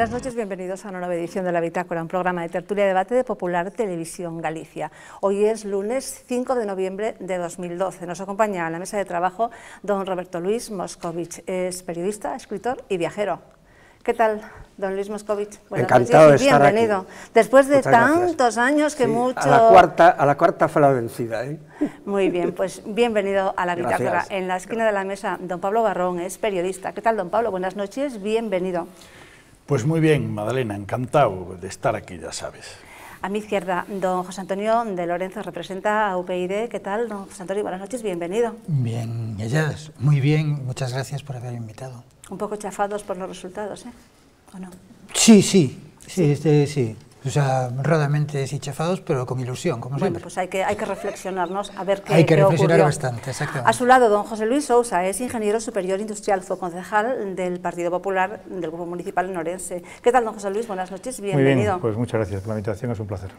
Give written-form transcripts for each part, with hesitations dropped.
Buenas noches, bienvenidos a una nueva edición de La Bitácora, un programa de tertulia y debate de Popular Televisión Galicia. Hoy es lunes 5 de noviembre de 2012. Nos acompaña a la mesa de trabajo don Roberto Luis Moscovich. Es periodista, escritor y viajero. ¿Qué tal, don Luis Moscovich? Buenas Encantado noches y bienvenido. De estar aquí. Después de Muchas tantos gracias. años que sí, mucho... A la cuarta fue la vencida, ¿eh? Muy bien, pues bienvenido a La Bitácora. Gracias. En la esquina de la mesa, don Pablo Barrón, es periodista. ¿Qué tal, don Pablo? Buenas noches, bienvenido. Pues muy bien, Madalena, encantado de estar aquí, ya sabes. A mi izquierda, don José Antonio de Lorenzo, representa a UPyD. ¿Qué tal, don José Antonio? Buenas noches, bienvenido. Bien, ellas, muy bien, muchas gracias por haber invitado. Un poco chafados por los resultados, ¿eh? ¿O no? Sí. O sea, honradamente sí chafados, pero con ilusión, como bueno, siempre. Pues hay que reflexionarnos a ver qué Hay que reflexionar ocurrió. bastante, exactamente. A su lado, don José Luis Sousa, es ingeniero superior industrial, fue concejal del Partido Popular del Grupo Municipal en Orense. ¿Qué tal, don José Luis? Buenas noches, bienvenido. Muy bien, pues muchas gracias por la invitación, es un placer.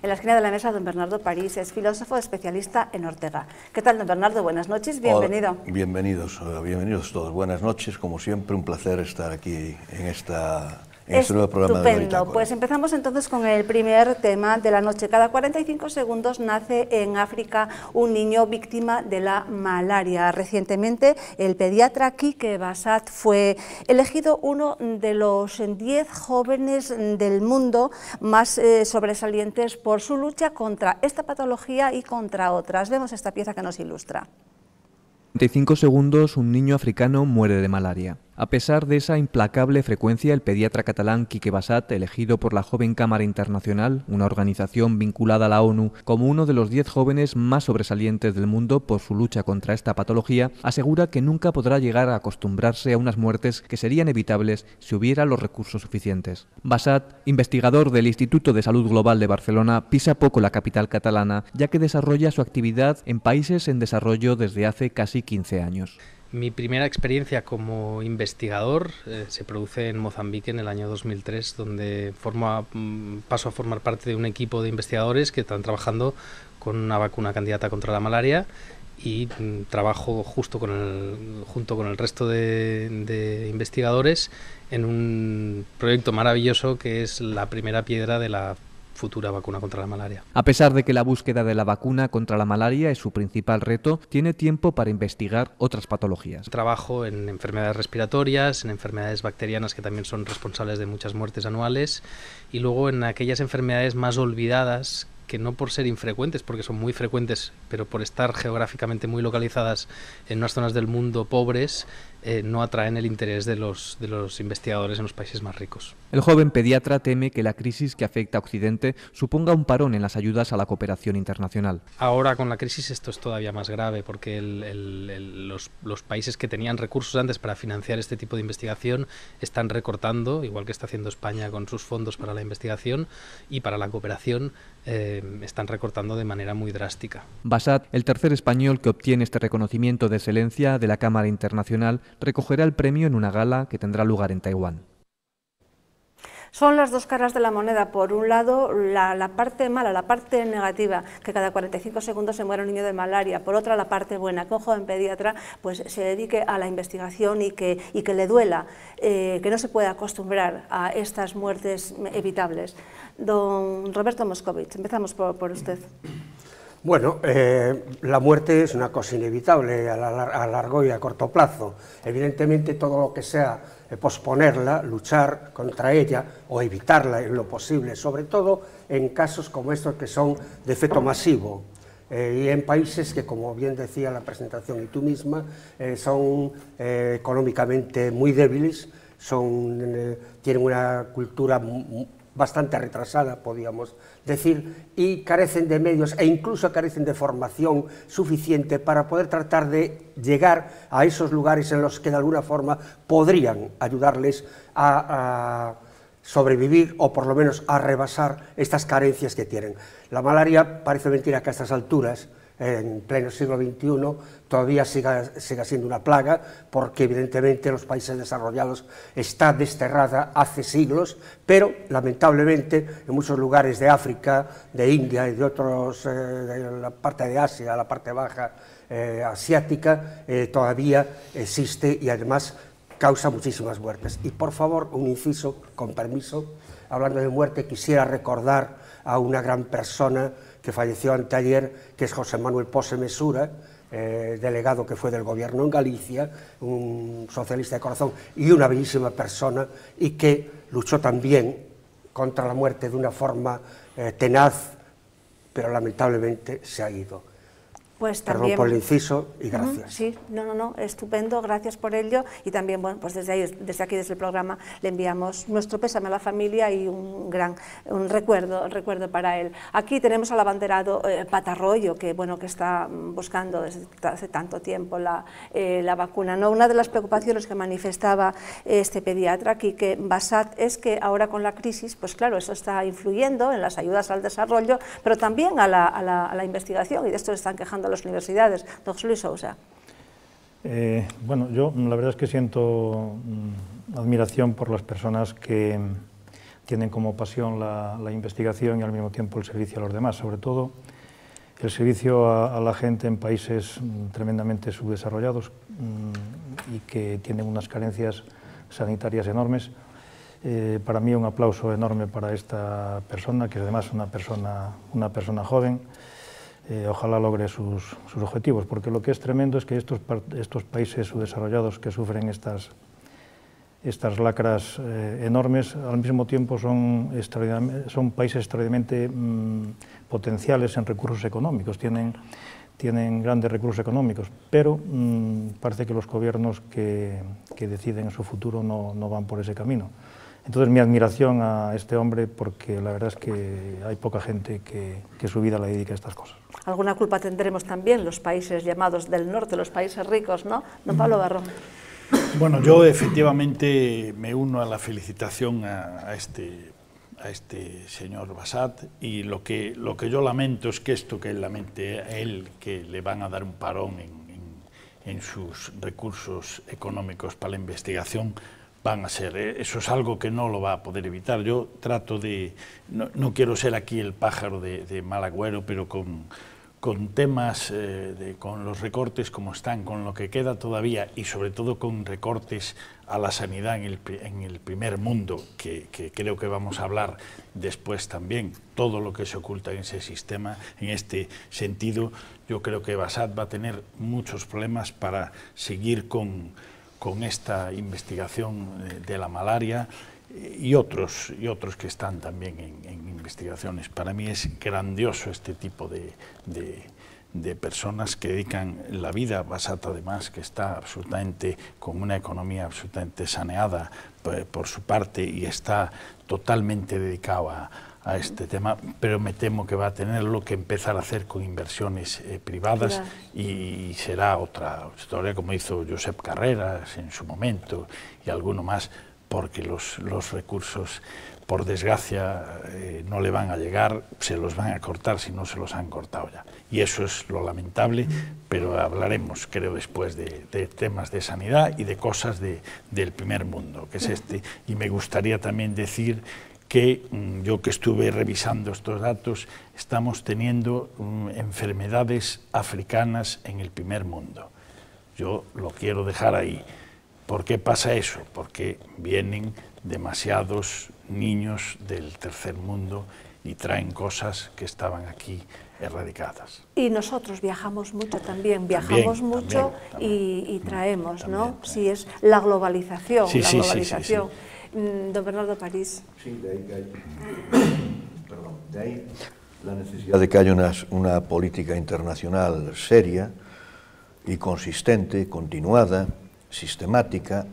En la esquina de la mesa, don Bernardo París, es filósofo especialista en Ortega. ¿Qué tal, don Bernardo? Buenas noches, bienvenido. Hola, bienvenidos todos. Buenas noches, como siempre, un placer estar aquí en este nuevo programa de La Bitácora. Pues empezamos entonces con el primer tema de la noche. Cada 45 segundos nace en África un niño víctima de la malaria. Recientemente, el pediatra Quique Bassat fue elegido uno de los 10 jóvenes del mundo más sobresalientes por su lucha contra esta patología y contra otras. Vemos esta pieza que nos ilustra. 45 segundos, un niño africano muere de malaria. A pesar de esa implacable frecuencia, el pediatra catalán Quique Bassat, elegido por la Joven Cámara Internacional, una organización vinculada a la ONU, como uno de los 10 jóvenes más sobresalientes del mundo por su lucha contra esta patología, asegura que nunca podrá llegar a acostumbrarse a unas muertes que serían evitables si hubiera los recursos suficientes. Bassat, investigador del Instituto de Salud Global de Barcelona, pisa poco la capital catalana, ya que desarrolla su actividad en países en desarrollo desde hace casi 15 años. Mi primera experiencia como investigador se produce en Mozambique en el año 2003, donde paso a formar parte de un equipo de investigadores que están trabajando con una vacuna candidata contra la malaria y trabajo junto con el resto de investigadores en un proyecto maravilloso que es la primera piedra de la futura vacuna contra la malaria. A pesar de que la búsqueda de la vacuna contra la malaria es su principal reto, tiene tiempo para investigar otras patologías. Trabajo en enfermedades respiratorias, en enfermedades bacterianas que también son responsables de muchas muertes anuales y luego en aquellas enfermedades más olvidadas que no por ser infrecuentes, porque son muy frecuentes, pero por estar geográficamente muy localizadas en unas zonas del mundo pobres, no atraen el interés de los investigadores en los países más ricos. El joven pediatra teme que la crisis que afecta a Occidente suponga un parón en las ayudas a la cooperación internacional. Ahora con la crisis esto es todavía más grave porque los países que tenían recursos antes para financiar este tipo de investigación están recortando, igual que está haciendo España con sus fondos para la investigación y para la cooperación, están recortando de manera muy drástica. Bassat, el tercer español que obtiene este reconocimiento de excelencia de la Cámara Internacional, recogerá el premio en una gala que tendrá lugar en Taiwán. Son las dos caras de la moneda. Por un lado, la parte mala, la parte negativa, que cada 45 segundos se muere un niño de malaria. Por otra, la parte buena, que un joven pediatra pues, se dedique a la investigación y que le duela, que no se pueda acostumbrar a estas muertes evitables. Don Roberto Moscovich, empezamos por usted. Bueno, la muerte es una cosa inevitable a largo y a corto plazo. Evidentemente, todo lo que sea posponerla, luchar contra ella o evitarla en lo posible, sobre todo en casos como estos que son de efecto masivo. Y en países que, como bien decía la presentación y tú misma, son económicamente muy débiles, tienen una cultura bastante retrasada, podríamos decir, y carecen de medios e incluso carecen de formación suficiente para poder tratar de llegar a esos lugares en los que de alguna forma podrían ayudarles a sobrevivir o por lo menos a rebasar estas carencias que tienen. La malaria parece mentira que a estas alturas, en pleno siglo XXI, todavía siga siendo una plaga, porque evidentemente en los países desarrollados está desterrada hace siglos, pero lamentablemente en muchos lugares de África, de India y de otros, de la parte de Asia, la parte baja asiática, todavía existe y además causa muchísimas muertes. Y por favor, un inciso, con permiso, hablando de muerte, quisiera recordar a una gran persona que falleció anteayer, que es José Manuel Pose Mesura, delegado que fue del gobierno en Galicia, un socialista de corazón y una bellísima persona, y que luchó también contra la muerte de una forma tenaz, pero lamentablemente se ha ido. Pues Perdón también, por el inciso y gracias. Sí, no, estupendo, gracias por ello, y también, bueno, pues desde aquí, desde el programa, le enviamos nuestro pésame a la familia y un recuerdo para él. Aquí tenemos al abanderado Patarroyo, que bueno, que está buscando desde hace tanto tiempo la vacuna, ¿no? Una de las preocupaciones que manifestaba este pediatra, Quique Bassat, es que ahora con la crisis, pues claro, eso está influyendo en las ayudas al desarrollo, pero también a la investigación, y de esto se están quejando las universidades. Don José Luis Sousa. Bueno, yo la verdad es que siento admiración por las personas que tienen como pasión la investigación y al mismo tiempo el servicio a los demás, sobre todo el servicio a la gente en países tremendamente subdesarrollados y que tienen unas carencias sanitarias enormes. Para mí un aplauso enorme para esta persona, que es además una persona joven. Ojalá logre sus objetivos, porque lo que es tremendo es que estos países subdesarrollados que sufren estas lacras enormes, al mismo tiempo son países extraordinariamente potenciales en recursos económicos, tienen grandes recursos económicos, pero parece que los gobiernos que deciden su futuro no van por ese camino. Entonces, mi admiración a este hombre, porque la verdad es que hay poca gente que su vida la dedica a estas cosas. Alguna culpa tendremos también los países llamados del norte, los países ricos, ¿no? Don Pablo Barrón. Bueno, yo efectivamente me uno a la felicitación a este señor Bassat, y lo que yo lamento es que esto que él lamente a él, que le van a dar un parón en sus recursos económicos para la investigación, van a ser, eso es algo que no lo va a poder evitar. Yo trato de, no quiero ser aquí el pájaro de mal agüero, pero con temas, con los recortes como están, con lo que queda todavía, y sobre todo con recortes a la sanidad en el primer mundo, que creo que vamos a hablar después también, todo lo que se oculta en ese sistema. En este sentido, yo creo que Bassat va a tener muchos problemas para seguir con esta investigación de la malaria y otros que están también en investigaciones. Para mí es grandioso este tipo de personas que dedican la vida. Bassat, además, que está absolutamente con una economía absolutamente saneada por su parte y está totalmente dedicado a este tema, pero me temo que va a tenerlo que empezar a hacer con inversiones privadas, y será otra historia, como hizo Josep Carreras en su momento y alguno más, porque los recursos, por desgracia, no le van a llegar, se los van a cortar si no se los han cortado ya. Y eso es lo lamentable, pero hablaremos, creo, después de temas de sanidad y de cosas del primer mundo, que es este. Y me gustaría también decir que yo, que estuve revisando estos datos, estamos teniendo enfermedades africanas en el primer mundo. Yo lo quiero dejar ahí. ¿Por qué pasa eso? Porque vienen demasiados niños del tercer mundo y traen cosas que estaban aquí erradicadas. Y nosotros viajamos mucho también, viajamos mucho y traemos, ¿no? Sí, es la globalización, sí. Don Bernardo París. Sí, de ahí la necesidad de que haya una política internacional seria y consistente, continuada, sistemática,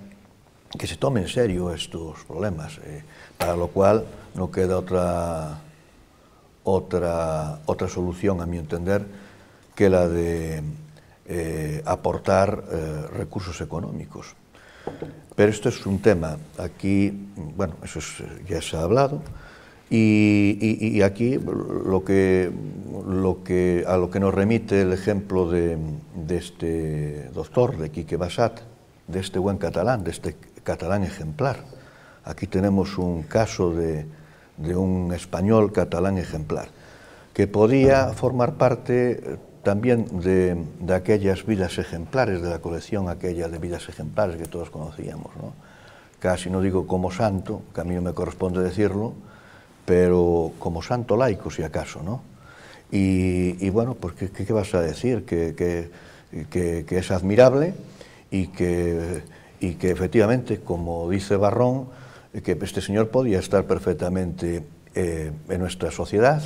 que se tome en serio estos problemas, para lo cual no queda otra solución, a mi entender, que la de aportar recursos económicos. Pero esto es un tema, aquí, bueno, eso ya se ha hablado, y aquí a lo que nos remite el ejemplo de este doctor, de Quique Bassat, de este buen catalán, de este catalán ejemplar. Aquí tenemos un caso de un español catalán ejemplar, que podía formar parte también de aquellas vidas ejemplares, de la colección aquella de vidas ejemplares que todos conocíamos, ¿no? Casi no digo como santo, que a mí no me corresponde decirlo, pero como santo laico, si acaso, ¿no? Y bueno, pues ¿qué vas a decir? Que es admirable y que efectivamente, como dice Barrón, que este señor podía estar perfectamente en nuestra sociedad,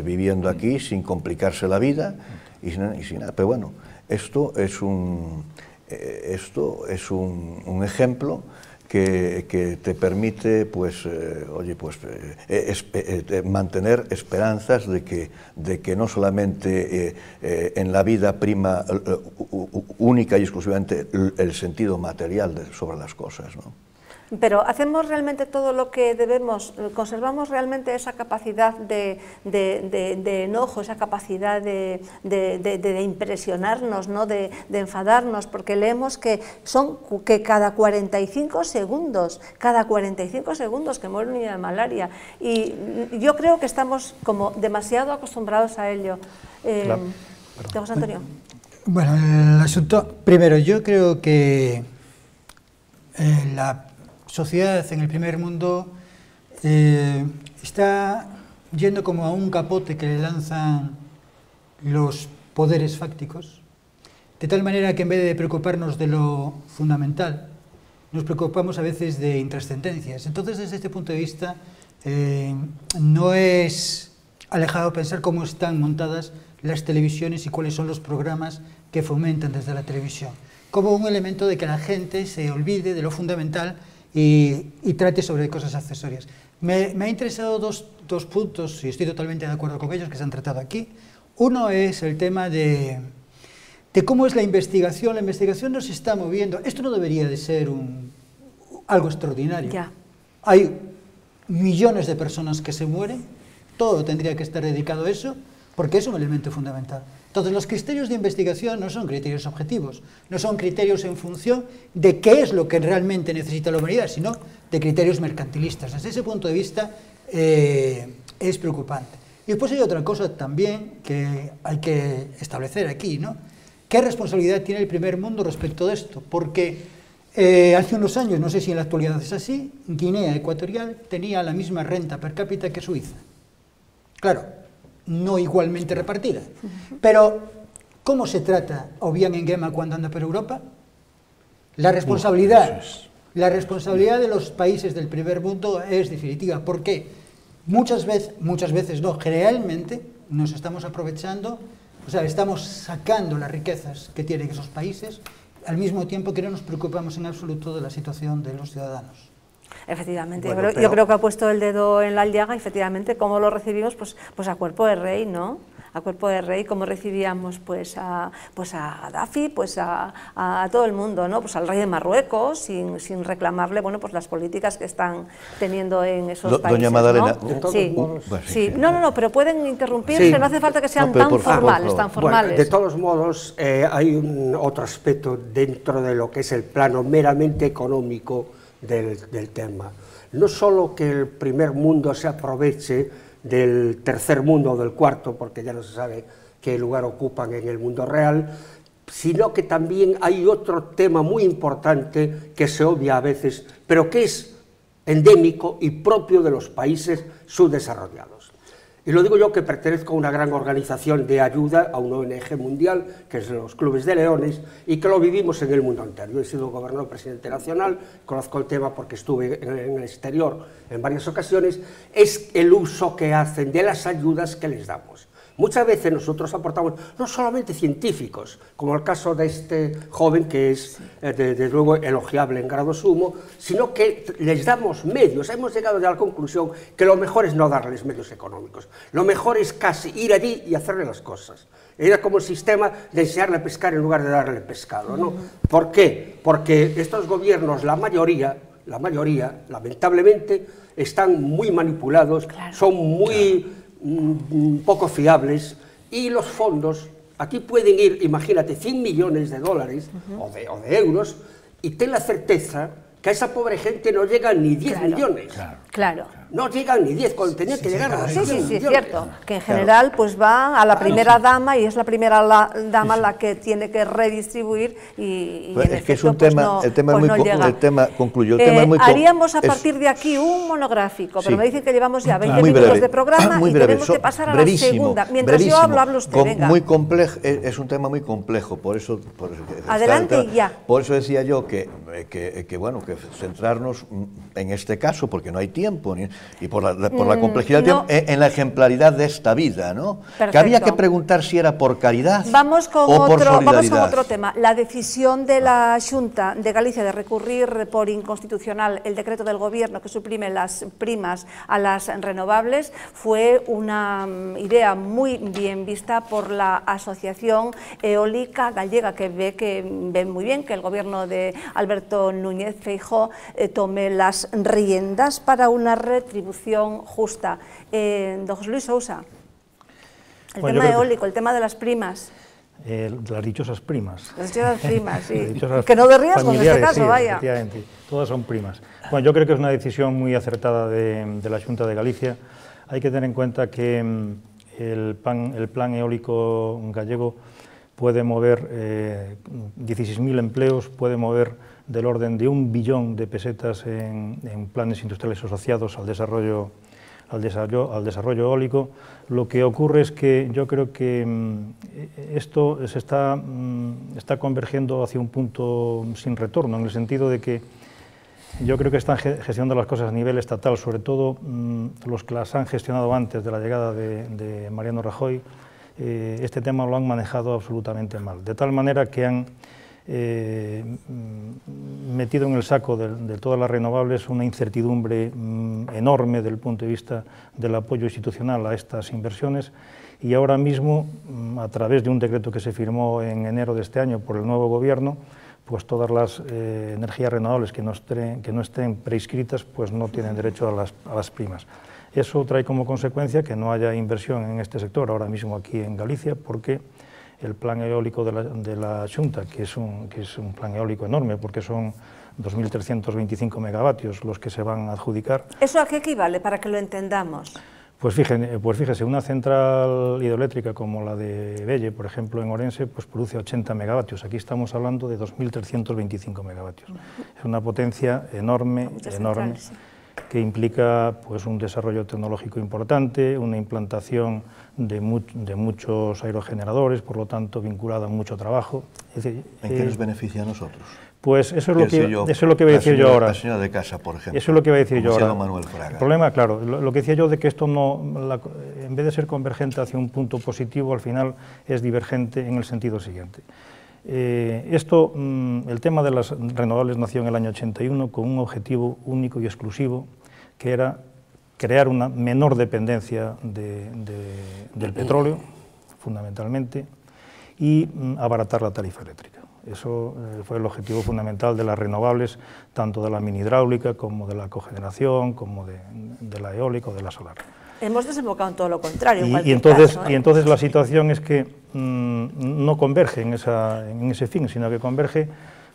viviendo aquí sin complicarse la vida y sin nada. Pero bueno, esto es un ejemplo que te permite, pues, mantener esperanzas de que no solamente en la vida prima única y exclusivamente el sentido material sobre las cosas, ¿no? Pero ¿hacemos realmente todo lo que debemos? ¿Conservamos realmente esa capacidad de enojo, esa capacidad de impresionarnos, ¿no? de enfadarnos? Porque leemos que cada 45 segundos que muere un niño de malaria. Y yo creo que estamos como demasiado acostumbrados a ello. José Antonio. Bueno, el asunto... Primero, yo creo que la sociedad en el primer mundo está yendo como a un capote que le lanzan los poderes fácticos, de tal manera que en vez de preocuparnos de lo fundamental, nos preocupamos a veces de intrascendencias. Entonces, desde este punto de vista, no es alejado pensar cómo están montadas las televisiones y cuáles son los programas que fomentan desde la televisión, como un elemento de que la gente se olvide de lo fundamental y trate sobre cosas accesorias. Me ha interesado dos puntos, y estoy totalmente de acuerdo con ellos, que se han tratado aquí. Uno es el tema de cómo es la investigación. La investigación nos está moviendo. Esto no debería de ser algo extraordinario. Ya. Hay millones de personas que se mueren, todo tendría que estar dedicado a eso, porque es un elemento fundamental. Entonces, los criterios de investigación no son criterios objetivos, no son criterios en función de qué es lo que realmente necesita la humanidad, sino de criterios mercantilistas. Desde ese punto de vista es preocupante. Y después hay otra cosa también que hay que establecer aquí, ¿no? ¿Qué responsabilidad tiene el primer mundo respecto de esto? Porque hace unos años, no sé si en la actualidad es así, Guinea Ecuatorial tenía la misma renta per cápita que Suiza. Claro, no igualmente repartida. Pero, ¿cómo se trata Obiang Nguema cuando anda por Europa? La responsabilidad de los países del primer mundo es definitiva, porque muchas veces no, generalmente nos estamos aprovechando, o sea, estamos sacando las riquezas que tienen esos países, al mismo tiempo que no nos preocupamos en absoluto de la situación de los ciudadanos. Efectivamente, bueno, yo creo que ha puesto el dedo en la llaga. Efectivamente, ¿cómo lo recibimos? Pues a cuerpo de rey, ¿no? A cuerpo de rey, como recibíamos pues a Gaddafi, pues a todo el mundo, ¿no? Pues al rey de Marruecos, sin reclamarle, bueno, pues las políticas que están teniendo en esos países, Doña Madalena, ¿no? Sí, sí. No, pero pueden interrumpirse, sí. No hace falta que sean tan formales, tan formales. Bueno, de todos modos, hay otro aspecto dentro de lo que es el plano meramente económico del tema. No solo que el primer mundo se aproveche del tercer mundo o del cuarto, porque ya no se sabe qué lugar ocupan en el mundo real, sino que también hay otro tema muy importante que se obvia a veces, pero que es endémico y propio de los países subdesarrollados. Y lo digo yo, que pertenezco a una gran organización de ayuda, a una ONG mundial, que es los Clubes de Leones, y que lo vivimos en el mundo entero. Yo he sido gobernador presidente nacional, conozco el tema porque estuve en el exterior en varias ocasiones. Es el uso que hacen de las ayudas que les damos. Muchas veces nosotros aportamos, no solamente científicos, como el caso de este joven que es, desde luego, elogiable en grado sumo, sino que les damos medios. Hemos llegado ya a la conclusión que lo mejor es no darles medios económicos. Lo mejor es casi ir allí y hacerle las cosas. Era como el sistema de enseñarle a pescar en lugar de darle pescado, ¿no? ¿Por qué? Porque estos gobiernos, la mayoría, lamentablemente, están muy manipulados, claro, son muy poco fiables, y los fondos, aquí pueden ir, imagínate, 100 millones de dólares o de euros, y ten la certeza que a esa pobre gente no llegan ni 10 millones. Claro. no llegan ni 10, tenían que llegar a los 100 Sí, millones. cierto, que en general pues va a la primera dama y es la primera dama la que tiene que redistribuir y Pues en es que es efecto, un tema, pues el tema pues es no muy, llega. el tema, concluyo, el tema es muy haríamos a partir de aquí un monográfico, pero Sí. me dicen que llevamos ya 20 muy minutos breve, de programa muy y breve, tenemos que pasar a la brevísimo, segunda. Mientras yo brevísimo, hablo usted, venga. Muy complejo, es un tema muy complejo, por eso Adelante y ya. Por eso decía yo que bueno, que centrarnos en este caso, porque no hay tiempo, y por la complejidad del tiempo, en la ejemplaridad de esta vida, ¿no? Perfecto. Que había que preguntar si era por caridad Vamos con o por solidaridad. otro tema. La decisión de la Xunta de Galicia de recurrir por inconstitucional el decreto del Gobierno que suprime las primas a las renovables fue una idea muy bien vista por la Asociación Eólica Gallega, que ve muy bien que el Gobierno de Alberto Núñez Feijóo tome las riendas para una retribución justa. Don José Luis Sousa, el tema eólico, el tema de las primas. Las dichosas primas. Las dichosas primas, sí. Dichosas Que no de riesgo en este familiares, caso, sí, vaya. Efectivamente, todas son primas. Bueno, yo creo que es una decisión muy acertada de la Xunta de Galicia. Hay que tener en cuenta que el plan eólico gallego puede mover 16.000 empleos, puede mover del orden de 1 billón de pesetas en planes industriales asociados al desarrollo eólico. Lo que ocurre es que yo creo que esto se está convergiendo hacia un punto sin retorno, en el sentido de que yo creo que están gestionando las cosas a nivel estatal, sobre todo los que las han gestionado antes de la llegada de Mariano Rajoy. Este tema lo han manejado absolutamente mal, de tal manera que han metido en el saco de todas las renovables una incertidumbre enorme desde el punto de vista del apoyo institucional a estas inversiones, y ahora mismo, a través de un decreto que se firmó en enero de este año por el nuevo gobierno, pues todas las energías renovables que no estén prescritas pues no tienen derecho a las primas. Eso trae como consecuencia que no haya inversión en este sector ahora mismo aquí en Galicia, porque el plan eólico de la Xunta, que es un plan eólico enorme, porque son 2.325 megavatios los que se van a adjudicar. ¿Eso a qué equivale, para que lo entendamos? Pues fíjese, una central hidroeléctrica como la de Belle, por ejemplo, en Orense, pues produce 80 megavatios. Aquí estamos hablando de 2.325 megavatios. Es una potencia enorme, que implica pues un desarrollo tecnológico importante, una implantación de muchos aerogeneradores, por lo tanto vinculada a mucho trabajo. Es decir, ¿en qué nos beneficia a nosotros? Pues eso es lo que voy a decir yo ahora. La señora de casa, por ejemplo. Eso es lo que voy a decir yo ahora. Manuel Fraga. El problema, claro, lo que decía yo de que esto en vez de ser convergente hacia un punto positivo, al final es divergente en el sentido siguiente. El tema de las renovables nació en el año 81 con un objetivo único y exclusivo, que era crear una menor dependencia del petróleo, fundamentalmente, y abaratar la tarifa eléctrica. Eso fue el objetivo fundamental de las renovables, tanto de la mini hidráulica como de la cogeneración, como de la eólica o de la solar. Hemos desembocado en todo lo contrario. Y entonces la situación es que no converge en ese fin, sino que converge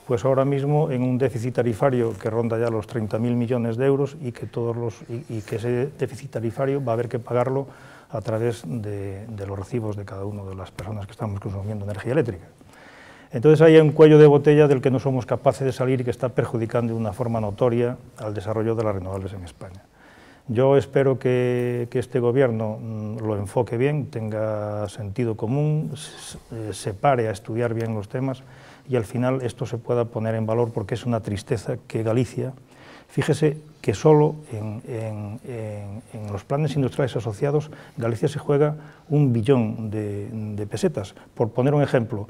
pues ahora mismo en un déficit tarifario que ronda ya los 30.000 millones de euros y que ese déficit tarifario va a haber que pagarlo a través de los recibos de cada una de las personas que estamos consumiendo energía eléctrica. Entonces hay un cuello de botella del que no somos capaces de salir y que está perjudicando de una forma notoria al desarrollo de las renovables en España. Yo espero que este gobierno lo enfoque bien, tenga sentido común, se pare a estudiar bien los temas y al final esto se pueda poner en valor, porque es una tristeza que Galicia, fíjese que solo en los planes industriales asociados Galicia se juega 1 billón de pesetas, por poner un ejemplo.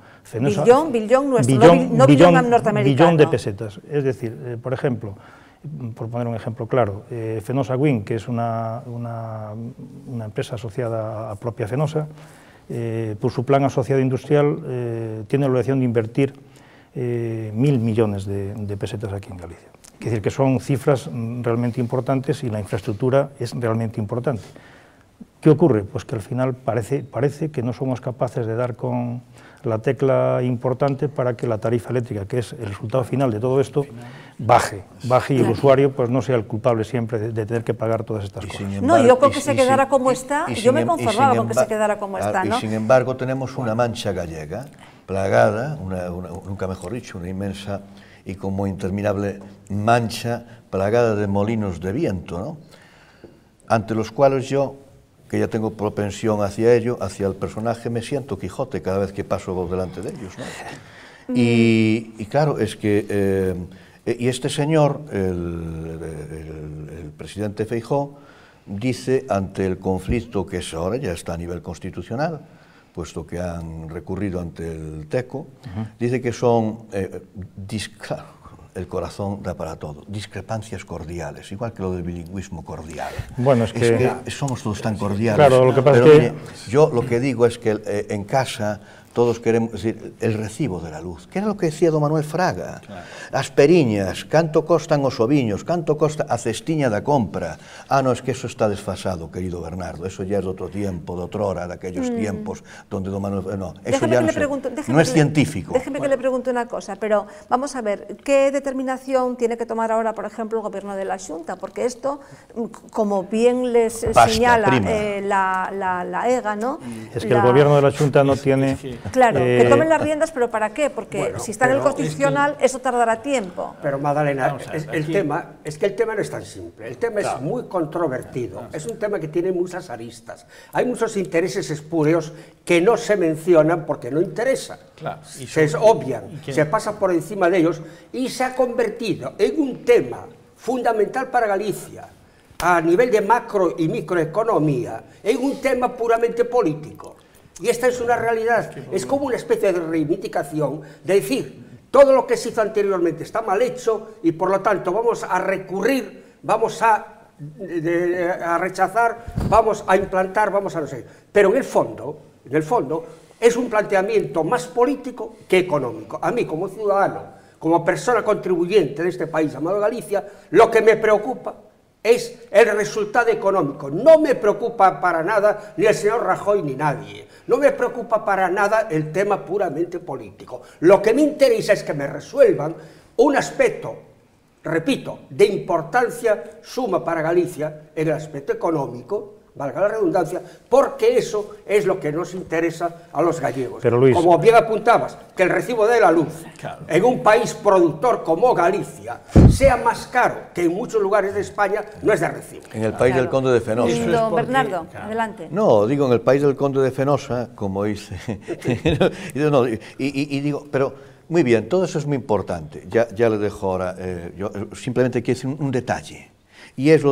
Billón nuestro, no billón norteamericano. Billón de pesetas, es decir, por ejemplo, por poner un ejemplo claro, Fenosa Wind, que es una empresa asociada a propia Fenosa, por su plan asociado industrial tiene la obligación de invertir 1.000 millones de pesetas aquí en Galicia. Quiere decir que son cifras realmente importantes y la infraestructura es realmente importante. ¿Qué ocurre? Pues que al final parece que no somos capaces de dar con la tecla importante para que la tarifa eléctrica, que es el resultado final de todo esto, baje y el usuario pues no sea el culpable siempre de tener que pagar todas estas cosas. No, yo creo que se quedara como está, yo me conformaba con que se quedara como está, ¿no? Y sin embargo tenemos una mancha gallega plagada, nunca mejor dicho, una inmensa y como interminable mancha plagada de molinos de viento, ¿no? Ante los cuales yo, que ya tengo propensión hacia ello, hacia el personaje, me siento Quijote cada vez que paso delante de ellos, ¿no? Y claro, es que... y este señor, el presidente Feijóo, dice ante el conflicto que es ahora, ya está a nivel constitucional, puesto que han recurrido ante el TECO, dice que son, el corazón da para todo, discrepancias cordiales, igual que lo del bilingüismo cordial. Bueno, es que somos todos tan cordiales. Claro, lo que pasa pero es que... mire, yo lo que digo es que en casa todos queremos decir el recibo de la luz, que era lo que decía don Manuel Fraga. Claro. As periñas, canto costan os oviños, canto costa a cestiña da compra. Ah, no, es que eso está desfasado, querido Bernardo, eso ya es de otro tiempo, de otra hora, de aquellos tiempos donde don Manuel... No, eso ya no es científico. Déjeme que le pregunte una cosa, pero vamos a ver, ¿qué determinación tiene que tomar ahora, por ejemplo, el gobierno de la Xunta? Porque esto, como bien les señala la EGA, ¿no? Es que el gobierno de la Xunta no tiene... Claro, que tomen las riendas, pero ¿para qué? Porque bueno, si está en el Constitucional, eso tardará tiempo. Pero Magdalena, el tema no es tan simple, el tema es muy controvertido, es un tema que tiene muchas aristas, hay muchos intereses espurios que no se mencionan porque no interesan, se obvian, se pasa por encima de ellos y se ha convertido en un tema fundamental para Galicia, a nivel de macro y microeconomía, en un tema puramente político. Y esta es una realidad, es como una especie de reivindicación de decir, todo lo que se hizo anteriormente está mal hecho y por lo tanto vamos a recurrir, vamos a rechazar, vamos a implantar, vamos a no sé. Pero en el fondo es un planteamiento más político que económico. A mí como ciudadano, como persona contribuyente de este país llamado Galicia, lo que me preocupa es el resultado económico. No me preocupa para nada ni el señor Rajoy ni nadie. No me preocupa para nada el tema puramente político. Lo que me interesa es que me resuelvan un aspecto, repito, de importancia suma para Galicia, en el aspecto económico, valga la redundancia, porque eso es lo que nos interesa a los gallegos. Pero Luis, como bien apuntabas, que el recibo de la luz en un país productor como Galicia sea más caro que en muchos lugares de España, no es de recibo. En el país del Conde de Fenosa. Don Bernardo, adelante. No, digo en el país del Conde de Fenosa, como dice, y digo, pero muy bien, todo eso es muy importante, ya le dejo ahora, yo simplemente quiero decir un detalle. Y es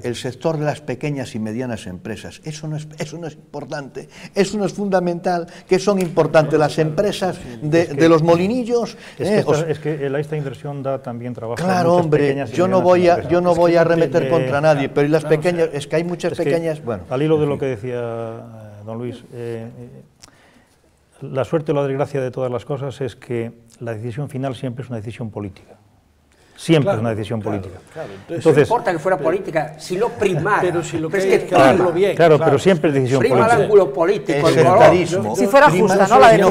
el sector de las pequeñas y medianas empresas. Eso no es importante, eso no es fundamental, que son importantes las empresas de los molinillos. Es que esta inversión da también trabajo. Claro, hombre, yo no voy a arremeter contra nadie, pero las pequeñas, es que hay muchas pequeñas... Bueno, al hilo de lo que decía don Luis, la suerte o la desgracia de todas las cosas es que la decisión final siempre es una decisión política. Siempre es una decisión política. Entonces, no importa que fuera política, sino primar. Pero si lo que hay que hacerlo bien. Claro, pero siempre es decisión política. Prima el ángulo político, el sectarismo. Si fuera justa, ¿no? La Si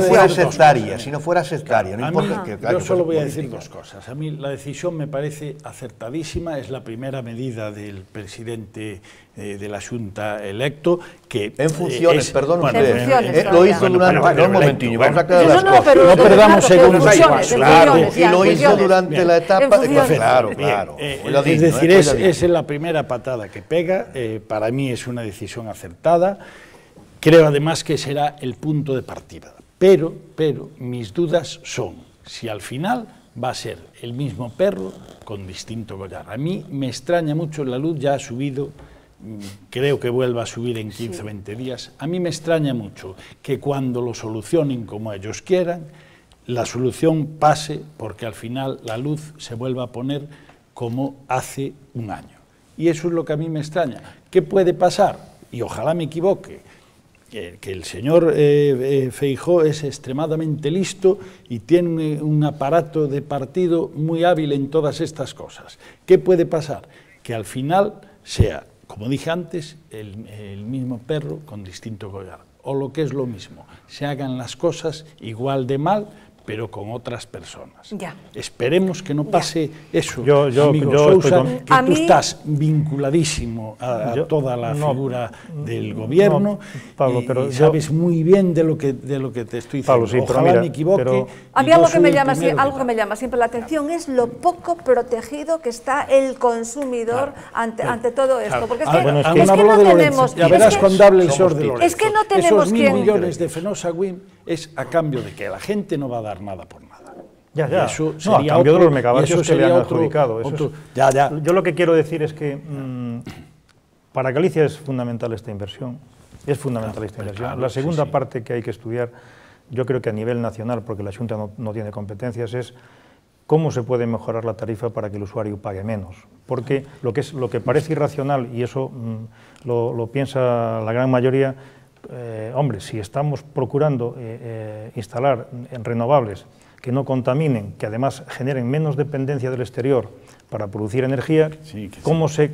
no fuera sectaria, no importa que... Yo solo voy a decir dos cosas. A mí la decisión me parece acertadísima, es la primera medida del presidente de la Xunta electo, que... En funciones, perdón, lo hizo durante... Un momentillo, vamos a aclarar las cosas. No perdamos segundos. Y lo hizo durante la etapa... Claro. Es decir, esa es la primera patada que pega, para mí es una decisión acertada, creo además que será el punto de partida, pero mis dudas son si al final va a ser el mismo perro con distinto collar. A mí me extraña mucho, la luz ya ha subido, creo que vuelva a subir en 15 o 20 días, a mí me extraña mucho que cuando lo solucionen como ellos quieran, la solución pase porque al final la luz se vuelva a poner como hace un año. Y eso es lo que a mí me extraña. ¿Qué puede pasar? Y ojalá me equivoque, que el señor Feijóo es extremadamente listo y tiene un aparato de partido muy hábil en todas estas cosas. ¿Qué puede pasar? Que al final sea como dije antes, el mismo perro con distinto collar. O lo que es lo mismo, se hagan las cosas igual de mal, pero con otras personas. Ya. Esperemos que no pase eso, amigo yo Sousa, que A tú mí- estás vinculadísimo a toda la figura del gobierno, Pablo, y pero sabes muy bien de lo que te estoy diciendo. Pablo, sí, pero Ojalá mira, me equivoque. pero- A mí y yo algo que soy me el llama, primero algo que me llama siempre la atención es lo poco protegido que está el consumidor ante todo esto. Porque es que, bueno, es que- es que hablo no de Lorenzo, tenemos... ya es verás que- cuando hable el señor de Lorenzo. Es que no tenemos Esos 1.000 quien- millones de Fenosa Win es a cambio de que la gente no va a dar nada por nada. Ya. Y eso No, a sería cambio de otro- los megavatios y eso que le han sería otro- adjudicado. Eso otro- es- ya. Yo lo que quiero decir es que para Galicia es fundamental esta inversión. Es fundamental esta inversión. claro, La segunda sí. parte que hay que estudiar, yo creo que a nivel nacional, porque la Xunta no tiene competencias, es cómo se puede mejorar la tarifa para que el usuario pague menos. Porque lo que parece irracional, y eso lo piensa la gran mayoría, hombre, si estamos procurando instalar en renovables que no contaminen, que además generen menos dependencia del exterior para producir energía, Sí, que sí.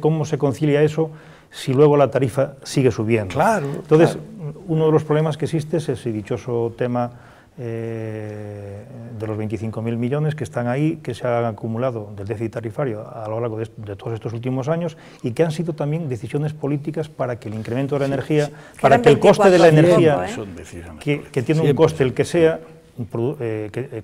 ¿cómo se concilia eso si luego la tarifa sigue subiendo? Claro, Entonces, claro. uno de los problemas que existe es ese dichoso tema de los 25.000 millones que están ahí, que se han acumulado del déficit tarifario a lo largo de todos estos últimos años y que han sido también decisiones políticas para que el incremento de la energía, para eran que el coste de la 24 energía, poco, ¿eh? Son decisiones que tiene un Siempre. coste el que sea,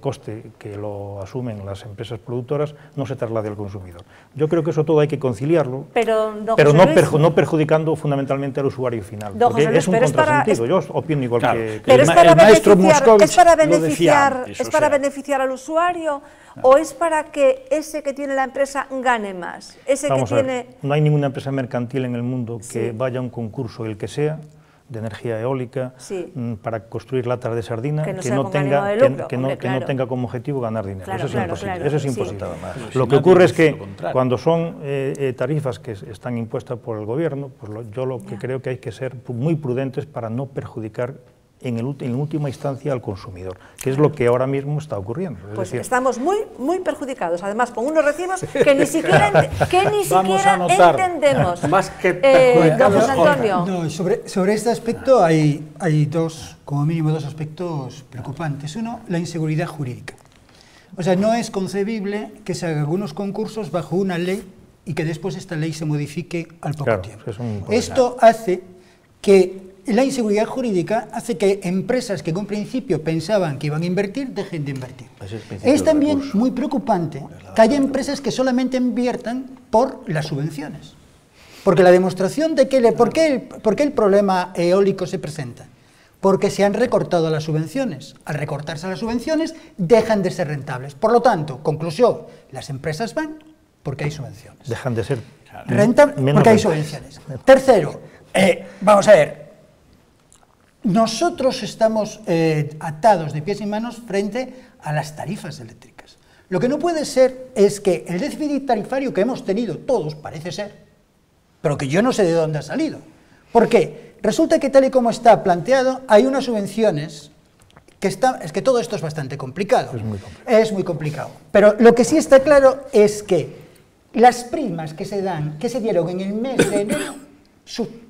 coste que lo asumen las empresas productoras, no se traslade al consumidor. Yo creo que eso todo hay que conciliarlo, Pero, don pero José Luis, no perjudicando fundamentalmente al usuario final, Don porque José Luis, es un pero es para- contrasentido. Yo opino igual Claro. que... pero El es para maestro beneficiar, Moscovich es para lo decía beneficiar, antes, es o para sea. beneficiar al usuario o es para que ese que tiene la empresa gane más, ese Vamos que a ver, tiene... no hay ninguna empresa mercantil en el mundo que Sí. vaya a un concurso, el que sea, de energía eólica, Sí. Para construir latas de sardina, Que no que sea no con tenga, ánimo de lucro, que no hombre, claro. tenga como objetivo ganar dinero. Claro, Eso es claro, imposible. claro, Eso es sí. imposible. Si Lo que nadie ocurre es dice que lo contrario. cuando son tarifas que están impuestas por el gobierno, pues yo lo que creo que hay que ser muy prudentes para no perjudicar en última instancia al consumidor, que es lo que ahora mismo está ocurriendo. Es Pues decir, estamos muy perjudicados, además con unos recibos que ni siquiera, Vamos a anotar. entendemos. Más que Don perjudicados, José Antonio. No, sobre este aspecto hay como mínimo dos aspectos preocupantes. Uno, la inseguridad jurídica. O sea, no es concebible que se hagan algunos concursos bajo una ley y que después esta ley se modifique al poco Claro, tiempo. es un problema. Esto hace que la inseguridad jurídica hace que empresas que en un principio pensaban que iban a invertir dejen de invertir. Ese es el principio Es del también recurso. muy preocupante que haya empresas que solamente inviertan por las subvenciones. Porque la demostración de que... ¿Por qué el problema eólico se presenta? Porque se han recortado las subvenciones. Al recortarse las subvenciones, dejan de ser rentables. Por lo tanto, conclusión, las empresas van porque hay subvenciones. dejan de ser Rentables menos porque hay rentables. subvenciones. Tercero, vamos a ver, nosotros estamos atados de pies y manos frente a las tarifas eléctricas. Lo que no puede ser es que el déficit tarifario que hemos tenido todos, parece ser, pero que yo no sé de dónde ha salido. ¿Por qué? Resulta que tal y como está planteado, hay unas subvenciones que es que todo esto es bastante complicado. Es muy complicado. Es muy complicado. Pero lo que sí está claro es que las primas que se dieron en el mes de enero,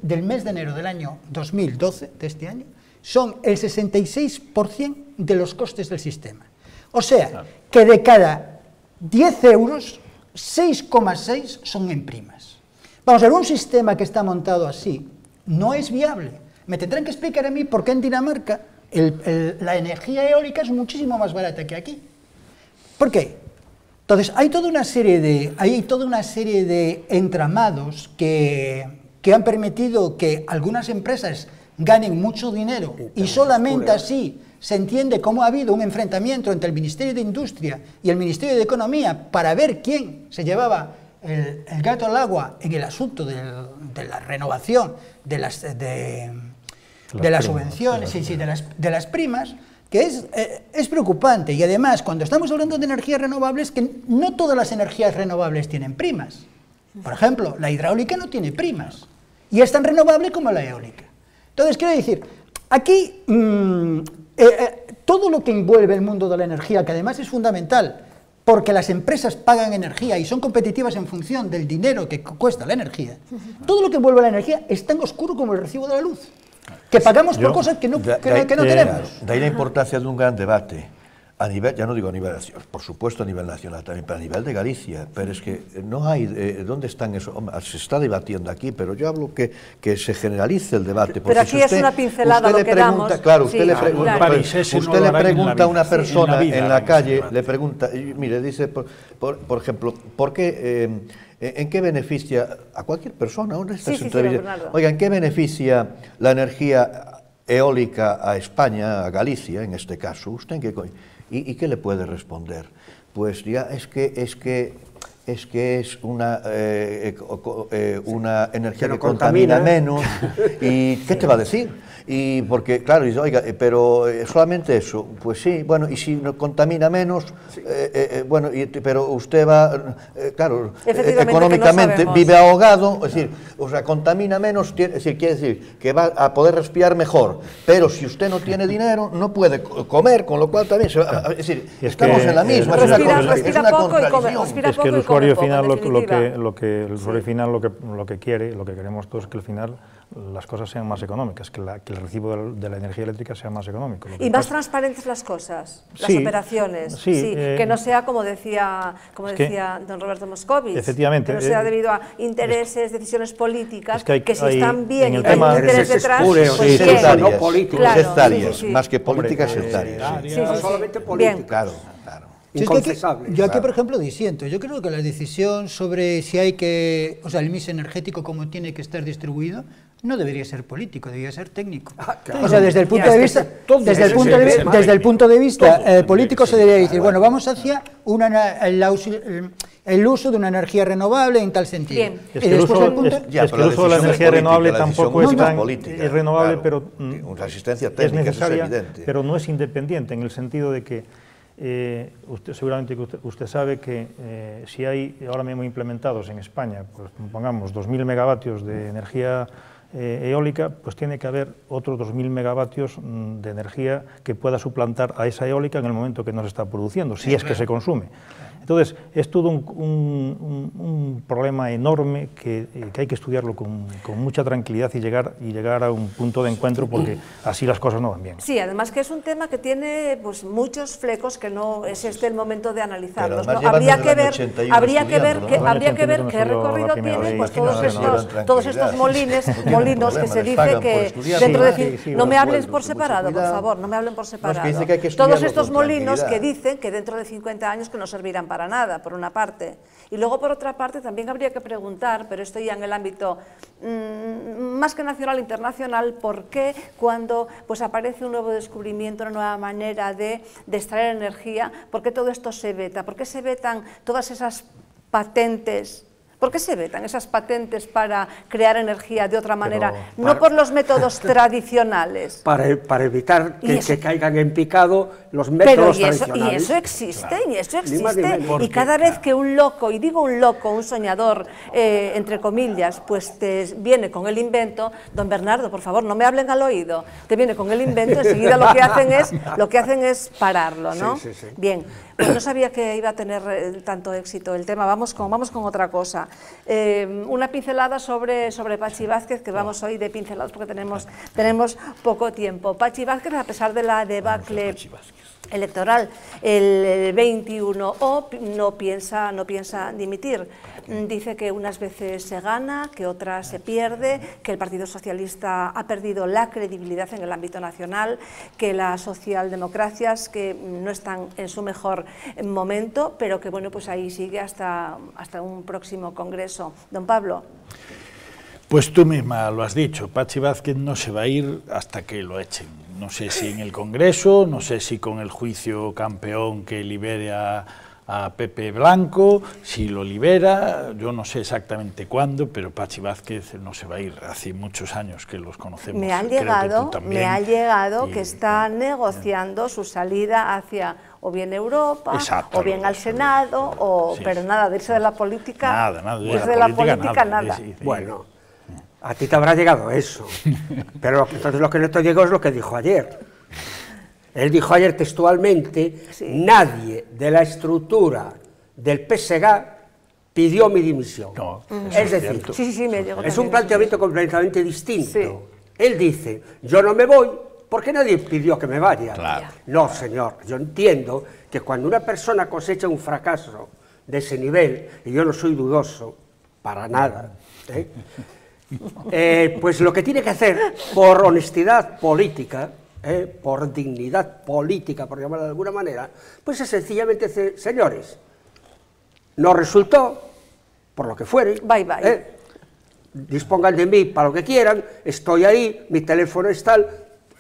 del mes de enero del año 2012, de este año, son el 66% de los costes del sistema. O sea, que de cada 10 euros, 6,6 son en primas. Vamos a ver, un sistema que está montado así no es viable. Me tendrán que explicar a mí por qué en Dinamarca la energía eólica es muchísimo más barata que aquí. ¿Por qué? Entonces, hay toda una serie de entramados que han permitido que algunas empresas ganen mucho dinero y solamente así se entiende cómo ha habido un enfrentamiento entre el Ministerio de Industria y el Ministerio de Economía para ver quién se llevaba el gato al agua en el asunto de la renovación de las subvenciones y de las primas, que es preocupante. Y además, cuando estamos hablando de energías renovables, que no todas las energías renovables tienen primas. Por ejemplo, la hidráulica no tiene primas y es tan renovable como la eólica. Entonces, quiero decir, aquí todo lo que envuelve el mundo de la energía, que además es fundamental, porque las empresas pagan energía y son competitivas en función del dinero que cuesta la energía, todo lo que envuelve la energía es tan oscuro como el recibo de la luz, que pagamos por cosas que no queremos. De ahí la importancia de un gran debate, a nivel, ya no digo a nivel, por supuesto a nivel nacional también, pero a nivel de Galicia, pero es que no hay, ¿dónde están eso? Se está debatiendo aquí, pero yo hablo que se generalice el debate. Pero aquí es una pincelada lo que damos. Claro, usted le pregunta a una persona en la calle, le pregunta, mire, dice, por ejemplo, ¿por qué, en qué beneficia a cualquier persona? Oiga, ¿en qué beneficia la energía eólica a España, a Galicia, en este caso? ¿Usted en qué coño? ¿Y qué le puede responder? Pues ya es una energía que contamina menos. ¿Y qué te va a decir? Y porque, claro, dice, oiga, pero solamente eso. Pues sí, bueno, y si no contamina menos, bueno, pero usted va, claro, económicamente no vive ahogado, es decir, o sea, contamina menos, quiere decir que va a poder respirar mejor, pero si usted no tiene dinero, no puede comer, con lo cual también, es decir, estamos en la misma, es una contradicción. Es que el usuario final lo que quiere, lo que queremos todos es que al final las cosas sean más económicas, que el recibo de la energía eléctrica sea más económico. Y más transparentes las cosas, las operaciones, que no sea como decía don Roberto Moscovis, efectivamente, que no sea debido a intereses, decisiones políticas, que si hay, están bien y hay interés detrás, no políticas, sectarias, más que políticas sectarias. No solamente políticas. Claro. Yo aquí, por ejemplo, disiento. Yo creo que la decisión sobre si hay que, o sea, el mix energético como tiene que estar distribuido, no debería ser político, debería ser técnico. Claro. O sea, desde el punto de vista, político se debería decir, bueno, vamos hacia el uso de una energía renovable en tal sentido. Bien. Es que el uso de la energía renovable tampoco es tan renovable, pero es necesaria, pero no es independiente en el sentido de que seguramente usted sabe que si hay ahora mismo implementados en España, pues pongamos 2.000 megavatios de energía eólica, pues tiene que haber otros 2.000 megavatios de energía que pueda suplantar a esa eólica en el momento que no se está produciendo, si es que se consume. Entonces, es todo un problema enorme que hay que estudiarlo con mucha tranquilidad y llegar a un punto de encuentro, porque así las cosas no van bien. Sí, además que es un tema que tiene pues muchos flecos que no es el momento de analizarlos, ¿no? Habría que ver qué recorrido tienen pues todos estos molinos que se dice que dentro de... No me hables por separado, por favor, no me hablen por separado. Todos estos molinos que dicen que dentro de 50 años que no servirán para nada, por una parte. Y luego, por otra parte, también habría que preguntar, pero esto ya en el ámbito más que nacional, internacional, ¿por qué cuando pues, aparece un nuevo descubrimiento, una nueva manera de extraer energía, por qué todo esto se veta? ¿Por qué se vetan todas esas patentes? ¿Por qué se vetan esas patentes para crear energía de otra manera? No por los métodos tradicionales. Para evitar que caigan en picado los métodos tradicionales. Y eso existe. Y cada vez que un loco, y digo un loco, un soñador, entre comillas, pues te viene con el invento, don Bernardo, por favor, no me hablen al oído, te viene con el invento, enseguida lo que hacen es pararlo, ¿no? Sí. Bien. Pues no sabía que iba a tener tanto éxito el tema. Vamos con otra cosa. Una pincelada sobre Pachi Vázquez, que vamos hoy de pincelados porque tenemos poco tiempo. Pachi Vázquez, a pesar de la debacle electoral el 21O, no piensa dimitir. Dice que unas veces se gana, que otras se pierde, que el Partido Socialista ha perdido la credibilidad en el ámbito nacional, que las socialdemocracias que no están en su mejor momento, pero que bueno, pues ahí sigue hasta un próximo congreso. Don Pablo. Pues tú misma lo has dicho, Pachi Vázquez no se va a ir hasta que lo echen. No sé si en el Congreso, no sé si con el juicio campeón que libere a Pepe Blanco, si lo libera, yo no sé exactamente cuándo, pero Pachi Vázquez no se va a ir. Hace muchos años que los conocemos. Me ha llegado que está negociando su salida hacia o bien Europa, o bien al Senado, pero nada, de irse de la política, nada. Bueno, a ti te habrá llegado eso, pero entonces lo que no te llegó es lo que dijo ayer. Él dijo ayer textualmente, nadie de la estructura del PSG pidió mi dimisión. No, es decir, es un planteamiento completamente distinto. Sí. Él dice, yo no me voy porque nadie pidió que me vaya. Claro. No, señor, yo entiendo que cuando una persona cosecha un fracaso de ese nivel, y yo no soy dudoso, para nada, pues lo que tiene que hacer, por honestidad política, por dignidad política, por llamarla de alguna manera, pues es sencillamente decir, señores, no resultó, por lo que fuere, bye, bye. Dispongan de mí para lo que quieran, estoy ahí, mi teléfono es tal,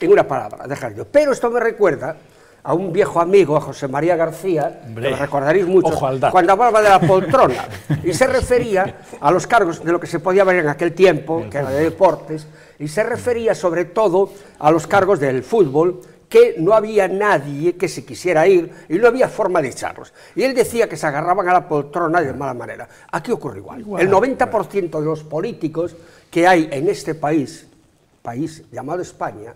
en una palabra, dejar yo. Pero esto me recuerda a un viejo amigo, a José María García, que lo recordaréis mucho, cuando hablaba de la poltrona, y se refería a los cargos de lo que se podía ver en aquel tiempo, que era de deportes, y se refería sobre todo a los cargos del fútbol, que no había nadie que se quisiera ir y no había forma de echarlos. Y él decía que se agarraban a la poltrona de mala manera. Aquí ocurre igual. El 90% de los políticos que hay en este país llamado España,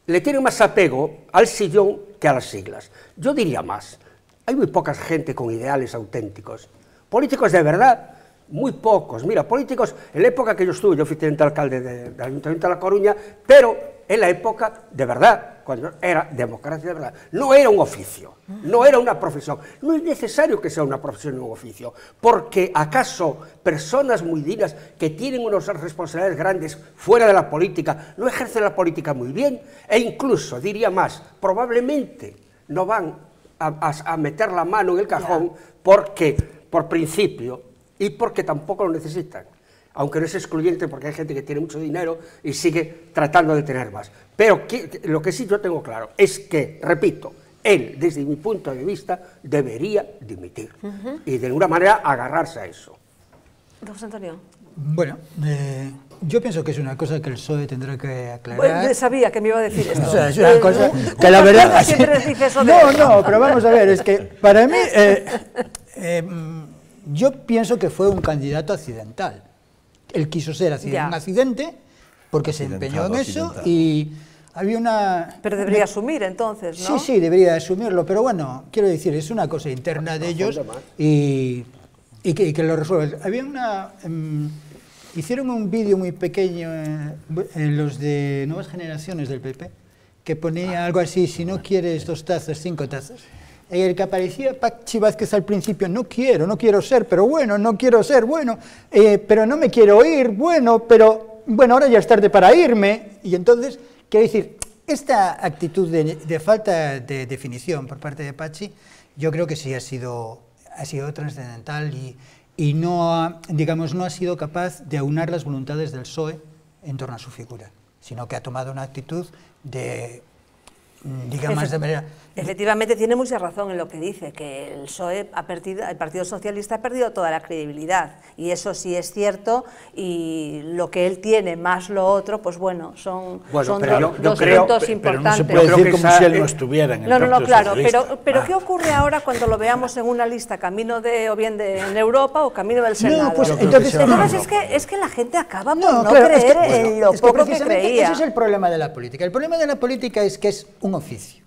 le tienen más apego al sillón que a las siglas. Yo diría más, hay muy poca gente con ideales auténticos. Políticos de verdad, muy pocos. Mira, políticos, en la época que yo estuve, yo fui teniente alcalde del Ayuntamiento de La Coruña, pero en la época de verdad, cuando era democracia de verdad, no era un oficio, no era una profesión. No es necesario que sea una profesión o un oficio, porque acaso personas muy dignas que tienen unas responsabilidades grandes fuera de la política, no ejercen la política muy bien, e incluso, diría más, probablemente no van a meter la mano en el cajón porque, por principio, y porque tampoco lo necesitan. Aunque no es excluyente porque hay gente que tiene mucho dinero y sigue tratando de tener más. Pero lo que sí yo tengo claro es que, repito, él, desde mi punto de vista, debería dimitir. Y de alguna manera agarrarse a eso. Don José Antonio. Bueno, yo pienso que es una cosa que el PSOE tendrá que aclarar. Bueno, sabía que me iba a decir esto. O sea, es una cosa que la verdad... Siempre dice eso de no, pero vamos a ver, es que para mí, yo pienso que fue un candidato accidental. Él quiso ser un accidente porque se empeñó en eso y había una... Pero debería asumir entonces, ¿no? Sí, debería asumirlo, pero bueno, quiero decir, es una cosa interna de ellos y que lo resuelven. Había una... hicieron un vídeo muy pequeño en los de Nuevas Generaciones del PP que ponía algo así, si no quieres 2 tazas, 5 tazas. En el que aparecía Pachi Vázquez al principio, no quiero ser, pero bueno, no quiero ser, bueno, pero no me quiero ir, bueno, pero bueno, ahora ya es tarde para irme. Y entonces, quiero decir, esta actitud de falta de definición por parte de Pachi, yo creo que sí ha sido trascendental y no, digamos, no ha sido capaz de aunar las voluntades del PSOE en torno a su figura, sino que ha tomado una actitud de, digamos, de manera... Efectivamente, tiene mucha razón en lo que dice, que el PSOE el Partido Socialista ha perdido toda la credibilidad, y eso sí es cierto, y lo que él tiene más lo otro, pues bueno, son dos puntos importantes. Pero no se puede decir como si él no estuviera en el Partido Socialista. Claro, pero ¿qué ocurre ahora cuando lo veamos en una lista camino en Europa o camino del Senado? No, pues entonces es que la gente acaba por no creer en lo poco que creía. Ese es el problema de la política. El problema de la política es que es un oficio.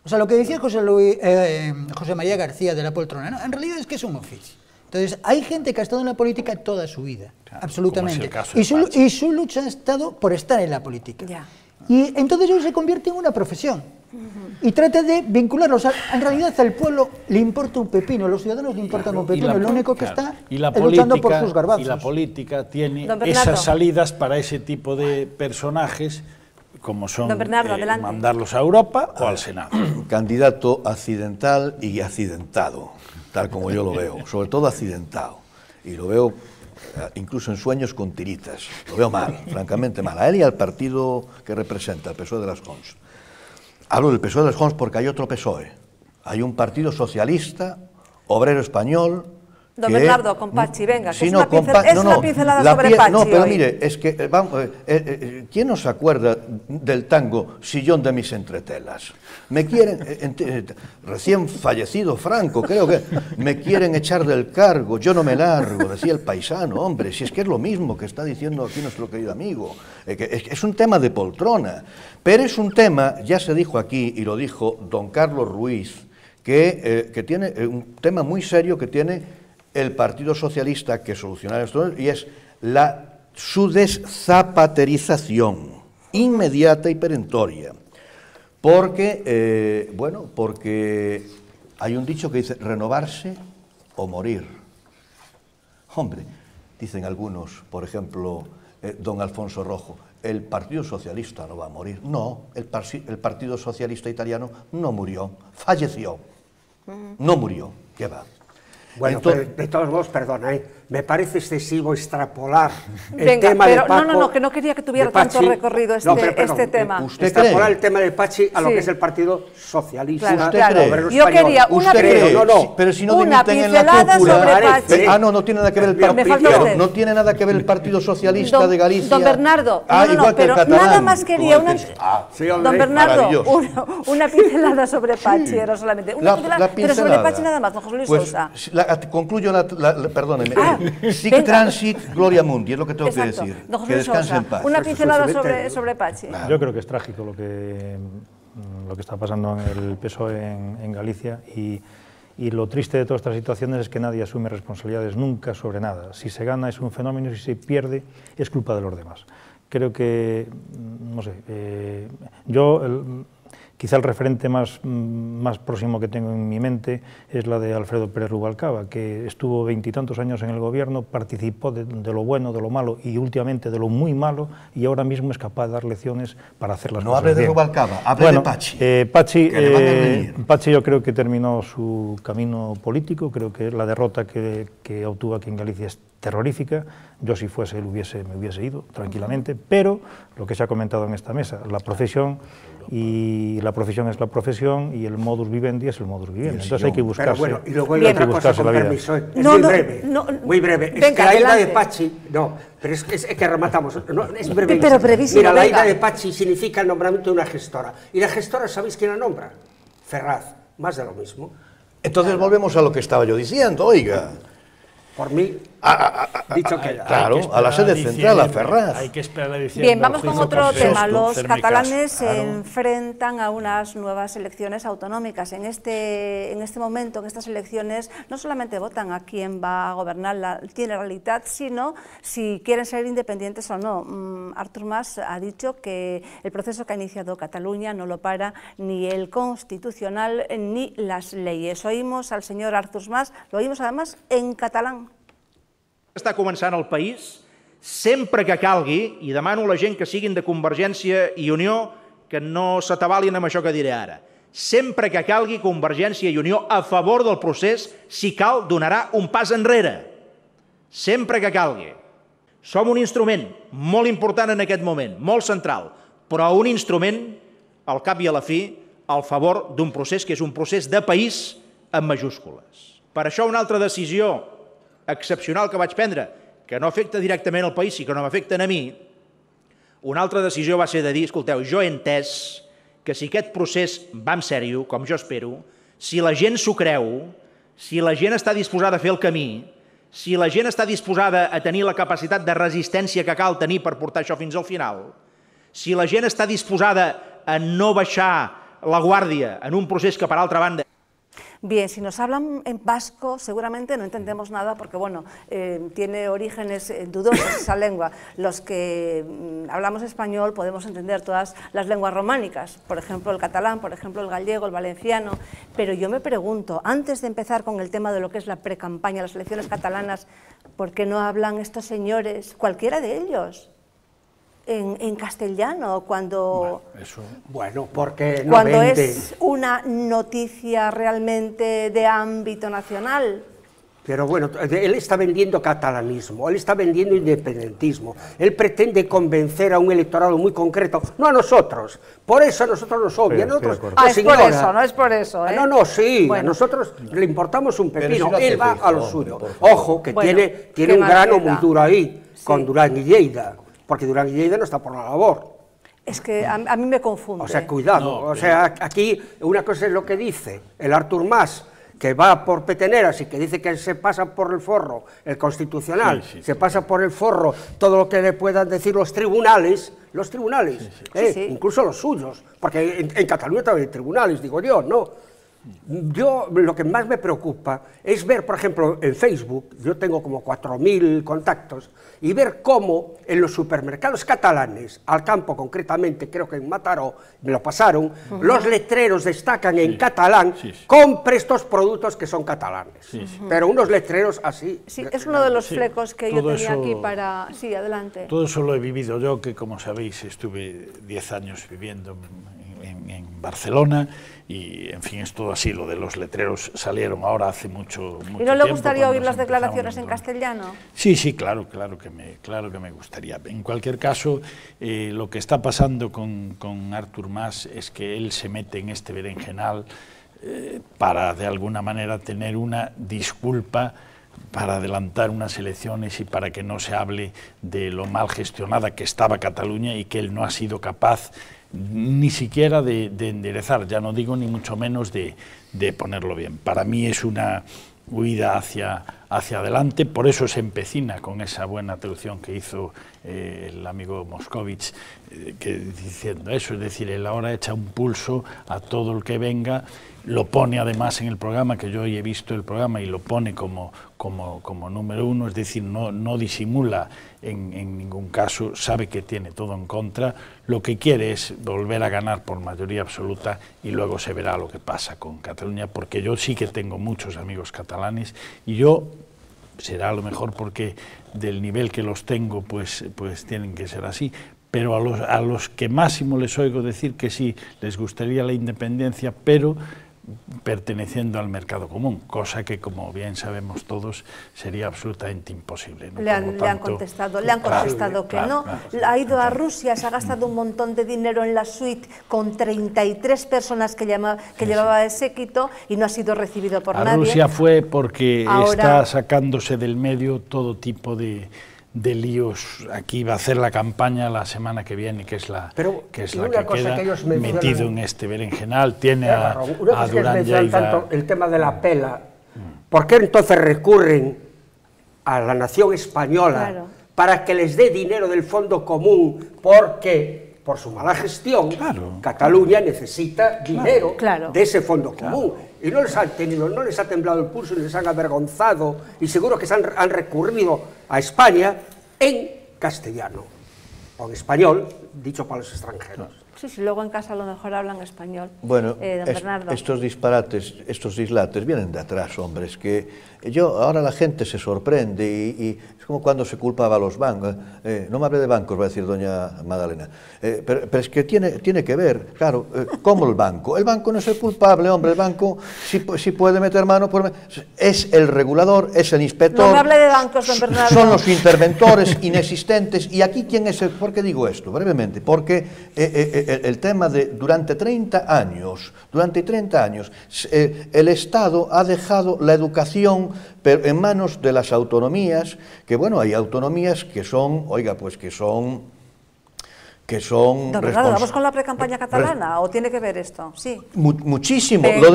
O sea, lo que decía José María García de la poltrona, ¿no? En realidad es que es un oficio. Entonces, hay gente que ha estado en la política toda su vida, claro, absolutamente. Y su lucha ha estado por estar en la política. Ya. Y entonces eso se convierte en una profesión. Y trata de vincularlo. O sea, en realidad al pueblo le importa un pepino, a los ciudadanos le importan un pepino, lo único que está luchando por sus garbazos. Y la política tiene esas salidas para ese tipo de personajes, como son mandarlos a Europa o al Senado. Candidato accidental y accidentado, tal como yo lo veo, sobre todo accidentado, y lo veo incluso en sueños con tiritas, lo veo mal, francamente mal, a él y al partido que representa, el PSOE de las Jons. Hablo del PSOE de las Jons porque hay otro PSOE, hay un partido socialista, obrero español, Don Bernardo, con Pachi, venga, que sí, es no, una pincelada sobre Pachi. No, pero hoy. mire, es que, vamos, ¿quién no se acuerda del tango Sillón de mis entretelas? Me quieren, recién fallecido Franco, creo que, me quieren echar del cargo, yo no me largo, decía el paisano, hombre, si es que es lo mismo que está diciendo aquí nuestro querido amigo, es un tema de poltrona, pero es un tema, ya se dijo aquí, y lo dijo don Carlos Ruiz, que tiene un tema muy serio que tiene el Partido Socialista que solucionar esto, y es su deszapaterización inmediata y perentoria. Porque, porque hay un dicho que dice renovarse o morir. Hombre, dicen algunos, por ejemplo, don Alfonso Rojo, el Partido Socialista no va a morir. No, el Partido Socialista italiano no murió, falleció. No murió, ¿qué va? Bueno, entonces, pero de todos modos, perdona, me parece excesivo extrapolar el Venga, tema pero de Paco. no, que no quería que tuviera tanto recorrido este tema. ¿Usted extrapolar cree? el tema de Pachi a lo que es el Partido Socialista. Claro, ¿Usted claro. cree? Yo quería una pero si no una dimiten en la pincelada cúpula. sobre Pachi. No tiene nada que ver el Me falta partido. usted. No tiene nada que ver el Partido Socialista de Galicia. Don Bernardo, igual que el pero catalán. nada más quería una. Sí, hombre, Don Bernardo, maravilloso. una pincelada sobre Pachi, era solamente. Una pincelada, pero sobre Pachi nada más, don José Luis Sousa. Concluyo perdóneme. Sic Venga. transit gloria mundi, es lo que tengo que Exacto. decir. Don José Que Luis descanse Sousa, en paz. una pincelada sobre Pachi. Yo creo que es trágico lo que está pasando en el PSOE en Galicia y lo triste de todas estas situaciones es que nadie asume responsabilidades nunca sobre nada. Si se gana es un fenómeno y si se pierde es culpa de los demás. Creo que, no sé, quizá el referente más próximo que tengo en mi mente es la de Alfredo Pérez Rubalcaba, que estuvo 20 y tantos años en el gobierno, participó de lo bueno, de lo malo y últimamente de lo muy malo, y ahora mismo es capaz de dar lecciones para hacer las cosas bien. No hable de Rubalcaba, hable de Pachi. Pachi yo creo que terminó su camino político, creo que la derrota que obtuvo aquí en Galicia es terrorífica. Yo si fuese él me hubiese ido tranquilamente, pero lo que se ha comentado en esta mesa, la profesión es la profesión y el modus vivendi es el modus vivendi. Entonces hay que buscarse. Pero bueno, y luego hay otra cosa, con permiso, es muy breve. Venga, es que la ida adelante. de Pachi, pero es que rematamos, es breve. Pero brevísimo, Mira, la venga. ida de Pachi significa el nombramiento de una gestora, y la gestora, ¿sabéis quién la nombra? Ferraz, más de lo mismo. Entonces volvemos a lo que estaba yo diciendo, oiga. Por mí, dicho queda. Claro, a la sede central, a Ferraz. Hay que esperar a diciembre. Bien, vamos con otro tema. Los Hacerme catalanes caso. se enfrentan a unas nuevas elecciones autonómicas. En este momento, en estas elecciones, no solamente votan a quién va a gobernar la Generalitat, sino si quieren ser independientes o no. Artur Mas ha dicho que el proceso que ha iniciado Cataluña no lo para ni el Constitucional ni las leyes. Oímos al señor Artur Mas, lo oímos además en catalán. Està començant el país, sempre que calgui, i demano a la gent que siguin de Convergència i Unió que no s'atabalin amb això que diré ara, sempre que calgui Convergència i Unió a favor del procés, si cal, donarà un pas enrere. Sempre que calgui. Som un instrument molt important en aquest moment, molt central, però un instrument, al cap i a la fi, al favor d'un procés que és un procés de país amb majúscules. Per això una altra decisió excepcional que vaig prendre, que no afecta directament al país, sí que no m'afecten a mi, una altra decisió va ser de dir, escolteu, jo he entès que si aquest procés va en sèrio, com jo espero, si la gent s'ho creu, si la gent està disposada a fer el camí, si la gent està disposada a tenir la capacitat de resistència que cal tenir per portar això fins al final, si la gent està disposada a no baixar la guàrdia en un procés que, per altra banda, Bien, si nos hablan en vasco seguramente no entendemos nada porque, bueno, tiene orígenes dudosos esa lengua. Los que hablamos español podemos entender todas las lenguas románicas, por ejemplo el catalán, por ejemplo el gallego, el valenciano, pero yo me pregunto, antes de empezar con el tema de lo que es la precampaña, las elecciones catalanas, ¿por qué no hablan estos señores, cualquiera de ellos, en castellano, cuando porque no cuando vende. Es una noticia realmente de ámbito nacional? Pero bueno, él está vendiendo catalanismo, él está vendiendo independentismo, él pretende convencer a un electorado muy concreto, no a nosotros, por eso a nosotros nos obvia, nosotros es por eso, no es por eso, ¿eh? No, sí, bueno. A nosotros le importamos un pepino, si él va a lo suyo. Ojo, que bueno, tiene un grano queda. muy duro ahí, Sí. con Durán y Lleida, porque Durán y Lleida no está por la labor. Es que a mí me confunde. O sea, cuidado, o sea, aquí una cosa es lo que dice el Artur Mas, que va por peteneras y que dice que se pasa por el forro el Constitucional, se pasa por el forro todo lo que le puedan decir los tribunales, incluso los suyos, porque en Cataluña también hay tribunales, digo yo, ¿no? Yo lo que más me preocupa es ver, por ejemplo, en Facebook, yo tengo como 4.000 contactos, y ver cómo en los supermercados catalanes, al campo concretamente, creo que en Mataró, me lo pasaron, los letreros destacan en catalán, compre estos productos que son catalanes. Pero unos letreros así. Sí, es uno de los flecos que yo tenía eso, aquí para... Sí, adelante. Todo eso lo he vivido yo, que como sabéis estuve 10 años viviendo en Barcelona, y en fin, es todo así. Lo de los letreros salieron ahora hace mucho tiempo. ¿Y no le gustaría oír las se declaraciones en empezaron castellano? Sí, claro que me gustaría. En cualquier caso, lo que está pasando con Artur Mas es que él se mete en este berenjenal para, de alguna manera, tener una disculpa para adelantar unas elecciones y para que no se hable de lo mal gestionada que estaba Cataluña y que él no ha sido capaz ni siquiera de enderezar, ya no digo ni mucho menos de ponerlo bien. Para mí es una huida hacia adelante, por eso se empecina con esa buena traducción que hizo el amigo Moscovich, diciendo eso, es decir, él ahora echa un pulso a todo el que venga, lo pone además en el programa, que yo hoy he visto el programa y lo pone como número uno, es decir, no disimula en ningún caso, sabe que tiene todo en contra, lo que quiere es volver a ganar por mayoría absoluta y luego se verá lo que pasa con Cataluña, porque yo sí que tengo muchos amigos catalanes y yo, será a lo mejor porque del nivel que los tengo, pues tienen que ser así, pero a los que máximo les oigo decir que sí, les gustaría la independencia, pero perteneciendo al mercado común, cosa que, como bien sabemos todos, sería absolutamente imposible, ¿no? Le han contestado que no. Ha ido a Rusia, se ha gastado un montón de dinero en la suite con 33 personas que llevaba de séquito y no ha sido recibido por nadie. A Rusia fue porque ahora está sacándose del medio todo tipo de líos. Aquí va a hacer la campaña la semana que viene, que es la que queda metido en este berenjenal. Tiene a Durán Lleida. Tanto el tema de la pela. ¿Por qué entonces recurren a la nación española para que les dé dinero del fondo común? Porque por su mala gestión, Cataluña necesita dinero de ese fondo común. Y no les ha temblado el pulso, ni les han avergonzado, y seguro que han recurrido a España en castellano, o en español, dicho para los extranjeros. Sí, luego en casa a lo mejor hablan español. Bueno, don Bernardo. estos disparates, estos dislates vienen de atrás, hombre. Es que ahora la gente se sorprende y es como cuando se culpaba a los bancos. No me hable de bancos, va a decir doña Magdalena. Pero es que tiene que ver, claro, ¿cómo el banco? El banco no es el culpable, hombre. El banco sí puede meter mano. Es el regulador, es el inspector. No me hable de bancos, don Bernardo. Son los interventores inexistentes. ¿Y aquí quién es el? ¿Por qué digo esto? Brevemente, porque el tema de durante 30 años, el Estado ha dejado la educación en manos de las autonomías, que bueno, hay autonomías que son, Don Bernardo, ¿vamos con la precampaña catalana o tiene que ver esto? Sí. Muchísimo. Lo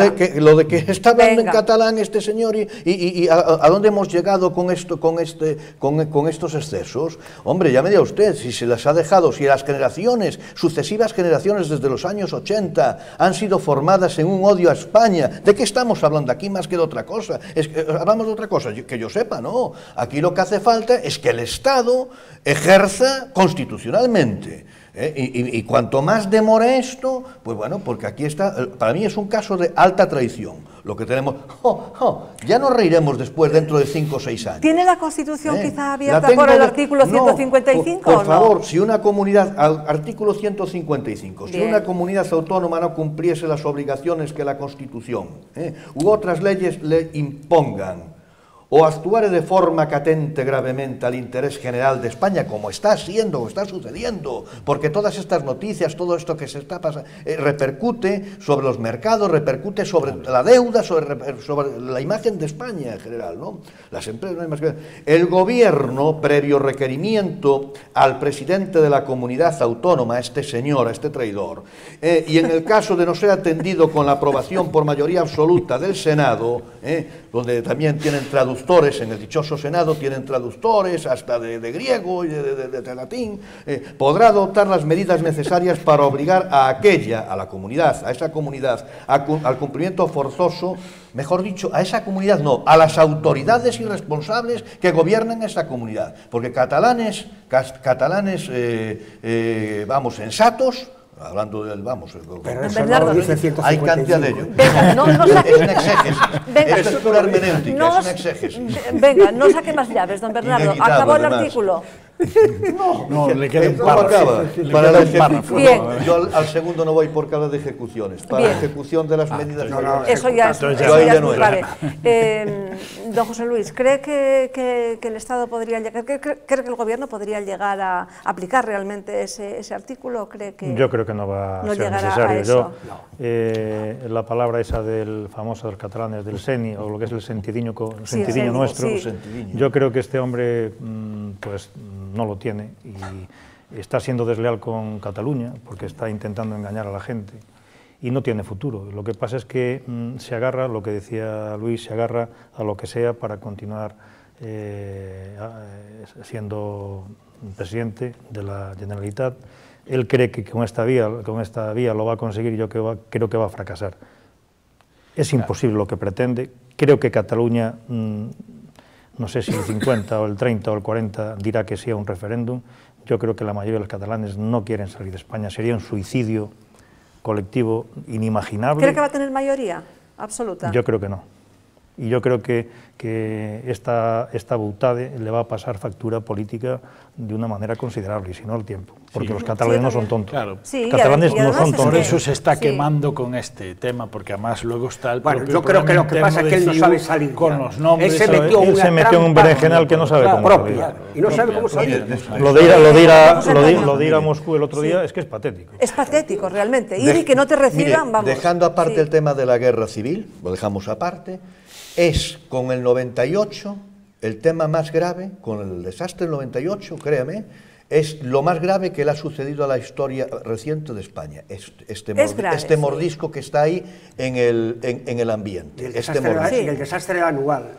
de que está hablando en catalán este señor y a dónde hemos llegado con estos excesos. Hombre, ya me diga usted, si se las ha dejado, si las sucesivas generaciones desde los años 80 han sido formadas en un odio a España, ¿de qué estamos hablando aquí más que de otra cosa? Hablamos de otra cosa, que yo sepa, no. Aquí lo que hace falta es que el Estado ejerza constitucionalmente. Y cuanto más demore esto, pues bueno, porque aquí está, para mí es un caso de alta traición, lo que tenemos. Ya nos reiremos después, dentro de 5 o 6 años. ¿Tiene la Constitución quizá abierta por el artículo 155 por favor, si una comunidad, artículo 155, si una comunidad autónoma no cumpliese las obligaciones que la Constitución u otras leyes le impongan, o actuare de forma que atente gravemente al interés general de España, como está siendo, o está sucediendo, porque todas estas noticias, todo esto que se está pasando, repercute sobre los mercados, repercute sobre la deuda, sobre la imagen de España en general, ¿no? Las empresas, no hay más que... El gobierno, previo requerimiento al presidente de la comunidad autónoma, a este señor, a este traidor, y en el caso de no ser atendido con la aprobación por mayoría absoluta del Senado, donde también tienen traductores, en el dichoso Senado tienen traductores hasta de griego y de latín, podrá adoptar las medidas necesarias para obligar a la comunidad, a esa comunidad, al cumplimiento forzoso, mejor dicho, a esa comunidad no, a las autoridades y responsables que gobiernan esa comunidad, porque catalanes vamos, sensatos, hablando del, vamos, hay cantidad de ellos. Venga, no saque... Es un exégesis. Venga, esto es pura hermenéutica, es un exégesis. Venga, no saque más llaves, don Bernardo. Acabó el artículo. No, le queda un ¿Cómo acaba? Para la ejecución. Bien. Yo al segundo no voy por causa de ejecuciones. Para la ejecución de las medidas... Eso ya es muy grave. Don José Luis, ¿cree que el Estado podría llegar, cree que el Gobierno podría llegar a aplicar realmente ese artículo? Yo creo que no va a ser necesario. La palabra esa del famoso de los catalanes, del seni, o lo que es el sentidiño nuestro, yo creo que este hombre pues no lo tiene y está siendo desleal con Cataluña porque está intentando engañar a la gente y no tiene futuro. Lo que pasa es que se agarra, lo que decía Luis, se agarra a lo que sea para continuar siendo presidente de la Generalitat. Él cree que con esta vía lo va a conseguir y yo creo que va a fracasar. Es imposible lo que pretende. Creo que Cataluña, no sé si el 50 o el 30 o el 40 dirá que sí a un referéndum. Yo creo que la mayoría de los catalanes no quieren salir de España. Sería un suicidio colectivo inimaginable. ¿Cree que va a tener mayoría absoluta? Yo creo que no. Y yo creo que esta boutade le va a pasar factura política de una manera considerable, y si no el tiempo, porque los catalanes no son tontos. Claro. Catalanes no son tontos. Por eso se está quemando con este tema, porque además luego está el propio yo creo que lo que pasa es que él no sabe salir con los nombres. Él se metió en un berenjenal que no sabe cómo salir. Y no sabe cómo salir. Lo de ir a Moscú el otro día es que es patético. Es patético, realmente. Ir y que no te reciban, vamos. Dejando aparte el tema de la guerra civil, lo dejamos aparte, es con el 98 el tema más grave, con el desastre del 98, créame, es lo más grave que le ha sucedido a la historia reciente de España. Este mordisco que está ahí en el ambiente. El desastre anual.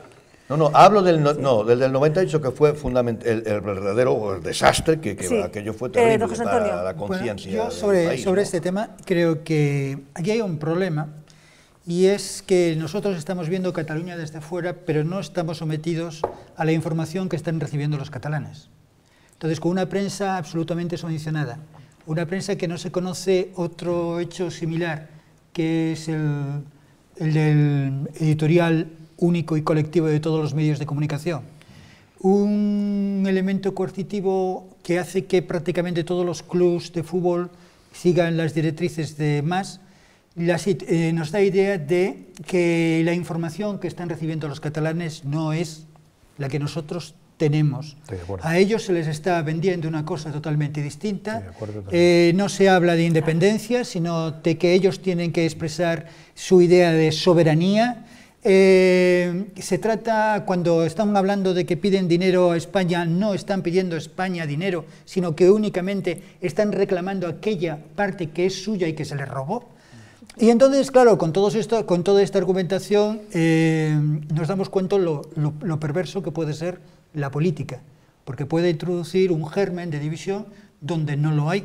No, hablo del 98, que fue el verdadero desastre, que aquello fue terrible para la conciencia. Yo sobre este tema creo que aquí hay un problema, y es que nosotros estamos viendo Cataluña desde fuera, pero no estamos sometidos a la información que están recibiendo los catalanes. Entonces, con una prensa absolutamente subvencionada, una prensa que no se conoce otro hecho similar, que es el del editorial único y colectivo de todos los medios de comunicación, un elemento coercitivo que hace que prácticamente todos los clubs de fútbol sigan las directrices de más, nos da idea de que la información que están recibiendo los catalanes no es la que nosotros tenemos. A ellos se les está vendiendo una cosa totalmente distinta. No se habla de independencia, sino de que ellos tienen que expresar su idea de soberanía. Se trata, cuando están hablando de que piden dinero a España, no están pidiendo a España dinero, sino que únicamente están reclamando aquella parte que es suya y que se les robó. Y entonces, claro, con toda esta argumentación nos damos cuenta lo perverso que puede ser la política, porque puede introducir un germen de división donde no lo hay,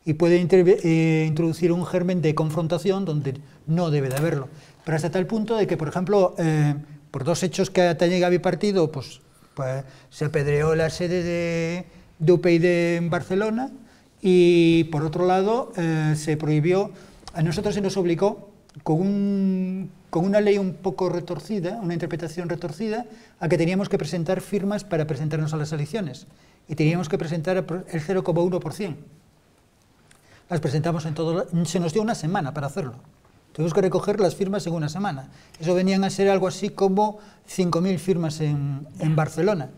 y puede introducir un germen de confrontación donde no debe de haberlo. Pero hasta tal punto de que, por ejemplo, por dos hechos que atañen a mi partido, pues se apedreó la sede de UPyD en Barcelona, y por otro lado se prohibió. A nosotros se nos obligó, con una ley un poco retorcida, una interpretación retorcida, a que teníamos que presentar firmas para presentarnos a las elecciones. Y teníamos que presentar el 0,1%. Las presentamos se nos dio una semana para hacerlo. Tuvimos que recoger las firmas en una semana. Eso venían a ser algo así como 5.000 firmas en Barcelona.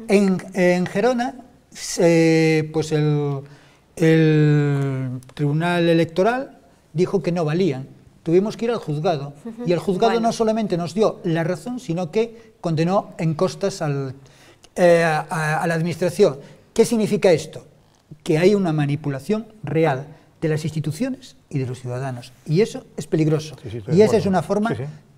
En Gerona, pues el Tribunal Electoral dijo que no valían. Tuvimos que ir al juzgado, y el juzgado no solamente nos dio la razón, sino que condenó en costas a la administración. ¿Qué significa esto? Que hay una manipulación real de las instituciones y de los ciudadanos, y eso es peligroso, y esa es una forma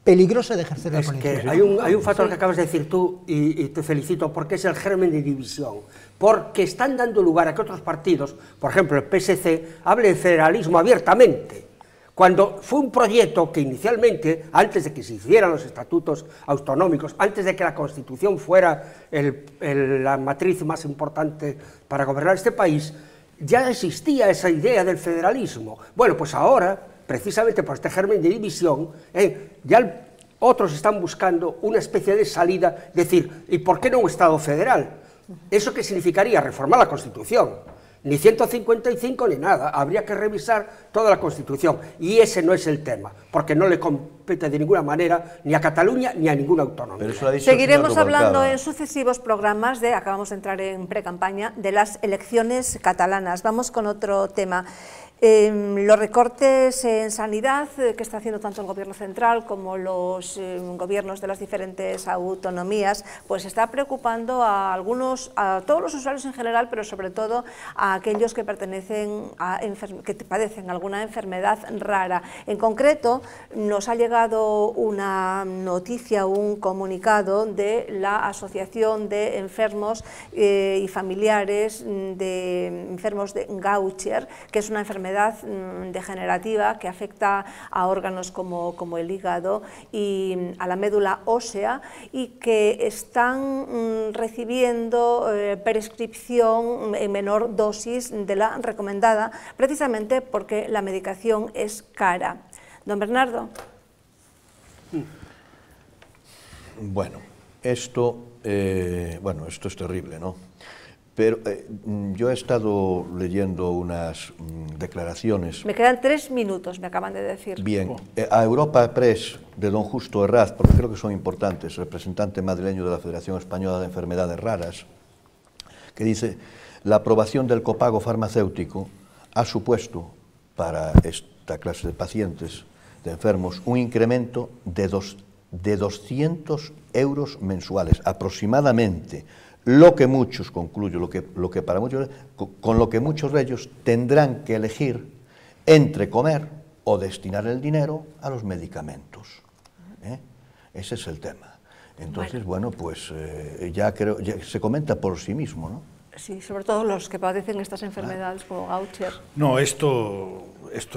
peligrosa de ejercer la política. Es que hay un factor que acabas de decir tú, y te felicito, porque es el germen de división, porque están dando lugar a que otros partidos, por ejemplo el PSC, hable de federalismo abiertamente, cuando fue un proyecto que inicialmente, antes de que se hicieran los estatutos autonómicos, antes de que la Constitución fuera la matriz más importante para gobernar este país, ya existía esa idea del federalismo. Bueno, pues ahora, precisamente por este germen de división, ya otros están buscando una especie de salida, decir, ¿y por qué no un Estado federal? ¿Eso qué significaría? Reformar la Constitución. Ni 155 ni nada, habría que revisar toda la Constitución, y ese no es el tema, porque no le compete de ninguna manera ni a Cataluña ni a ninguna autonomía. Seguiremos hablando en sucesivos programas acabamos de entrar en pre-campaña, de las elecciones catalanas. Vamos con otro tema. Los recortes en sanidad que está haciendo tanto el gobierno central como los gobiernos de las diferentes autonomías, pues está preocupando a todos los usuarios en general, pero sobre todo a aquellos que pertenecen que padecen alguna enfermedad rara. En concreto, nos ha llegado una noticia, un comunicado de la Asociación de Enfermos y Familiares de Enfermos de Gaucher, que es una enfermedad degenerativa que afecta a órganos como el hígado y a la médula ósea, y que están recibiendo prescripción en menor dosis de la recomendada, precisamente porque la medicación es cara. Don Bernardo. Bueno, esto es terrible, ¿no? Pero yo he estado leyendo unas declaraciones... Me quedan 3 minutos, me acaban de decir. Bien, a Europa Press de don Justo Herraz, porque creo que son importantes, representante madrileño de la Federación Española de Enfermedades Raras, que dice: la aprobación del copago farmacéutico ha supuesto para esta clase de pacientes, de enfermos, un incremento de 200 euros mensuales, aproximadamente. Lo que muchos, concluyo, lo que para muchos, con lo que muchos de ellos tendrán que elegir entre comer o destinar el dinero a los medicamentos. Ese es el tema. Entonces, bueno, pues ya se comenta por sí mismo, ¿no? Sí, sobre todo los que padecen estas enfermedades como Gaucher. No, esto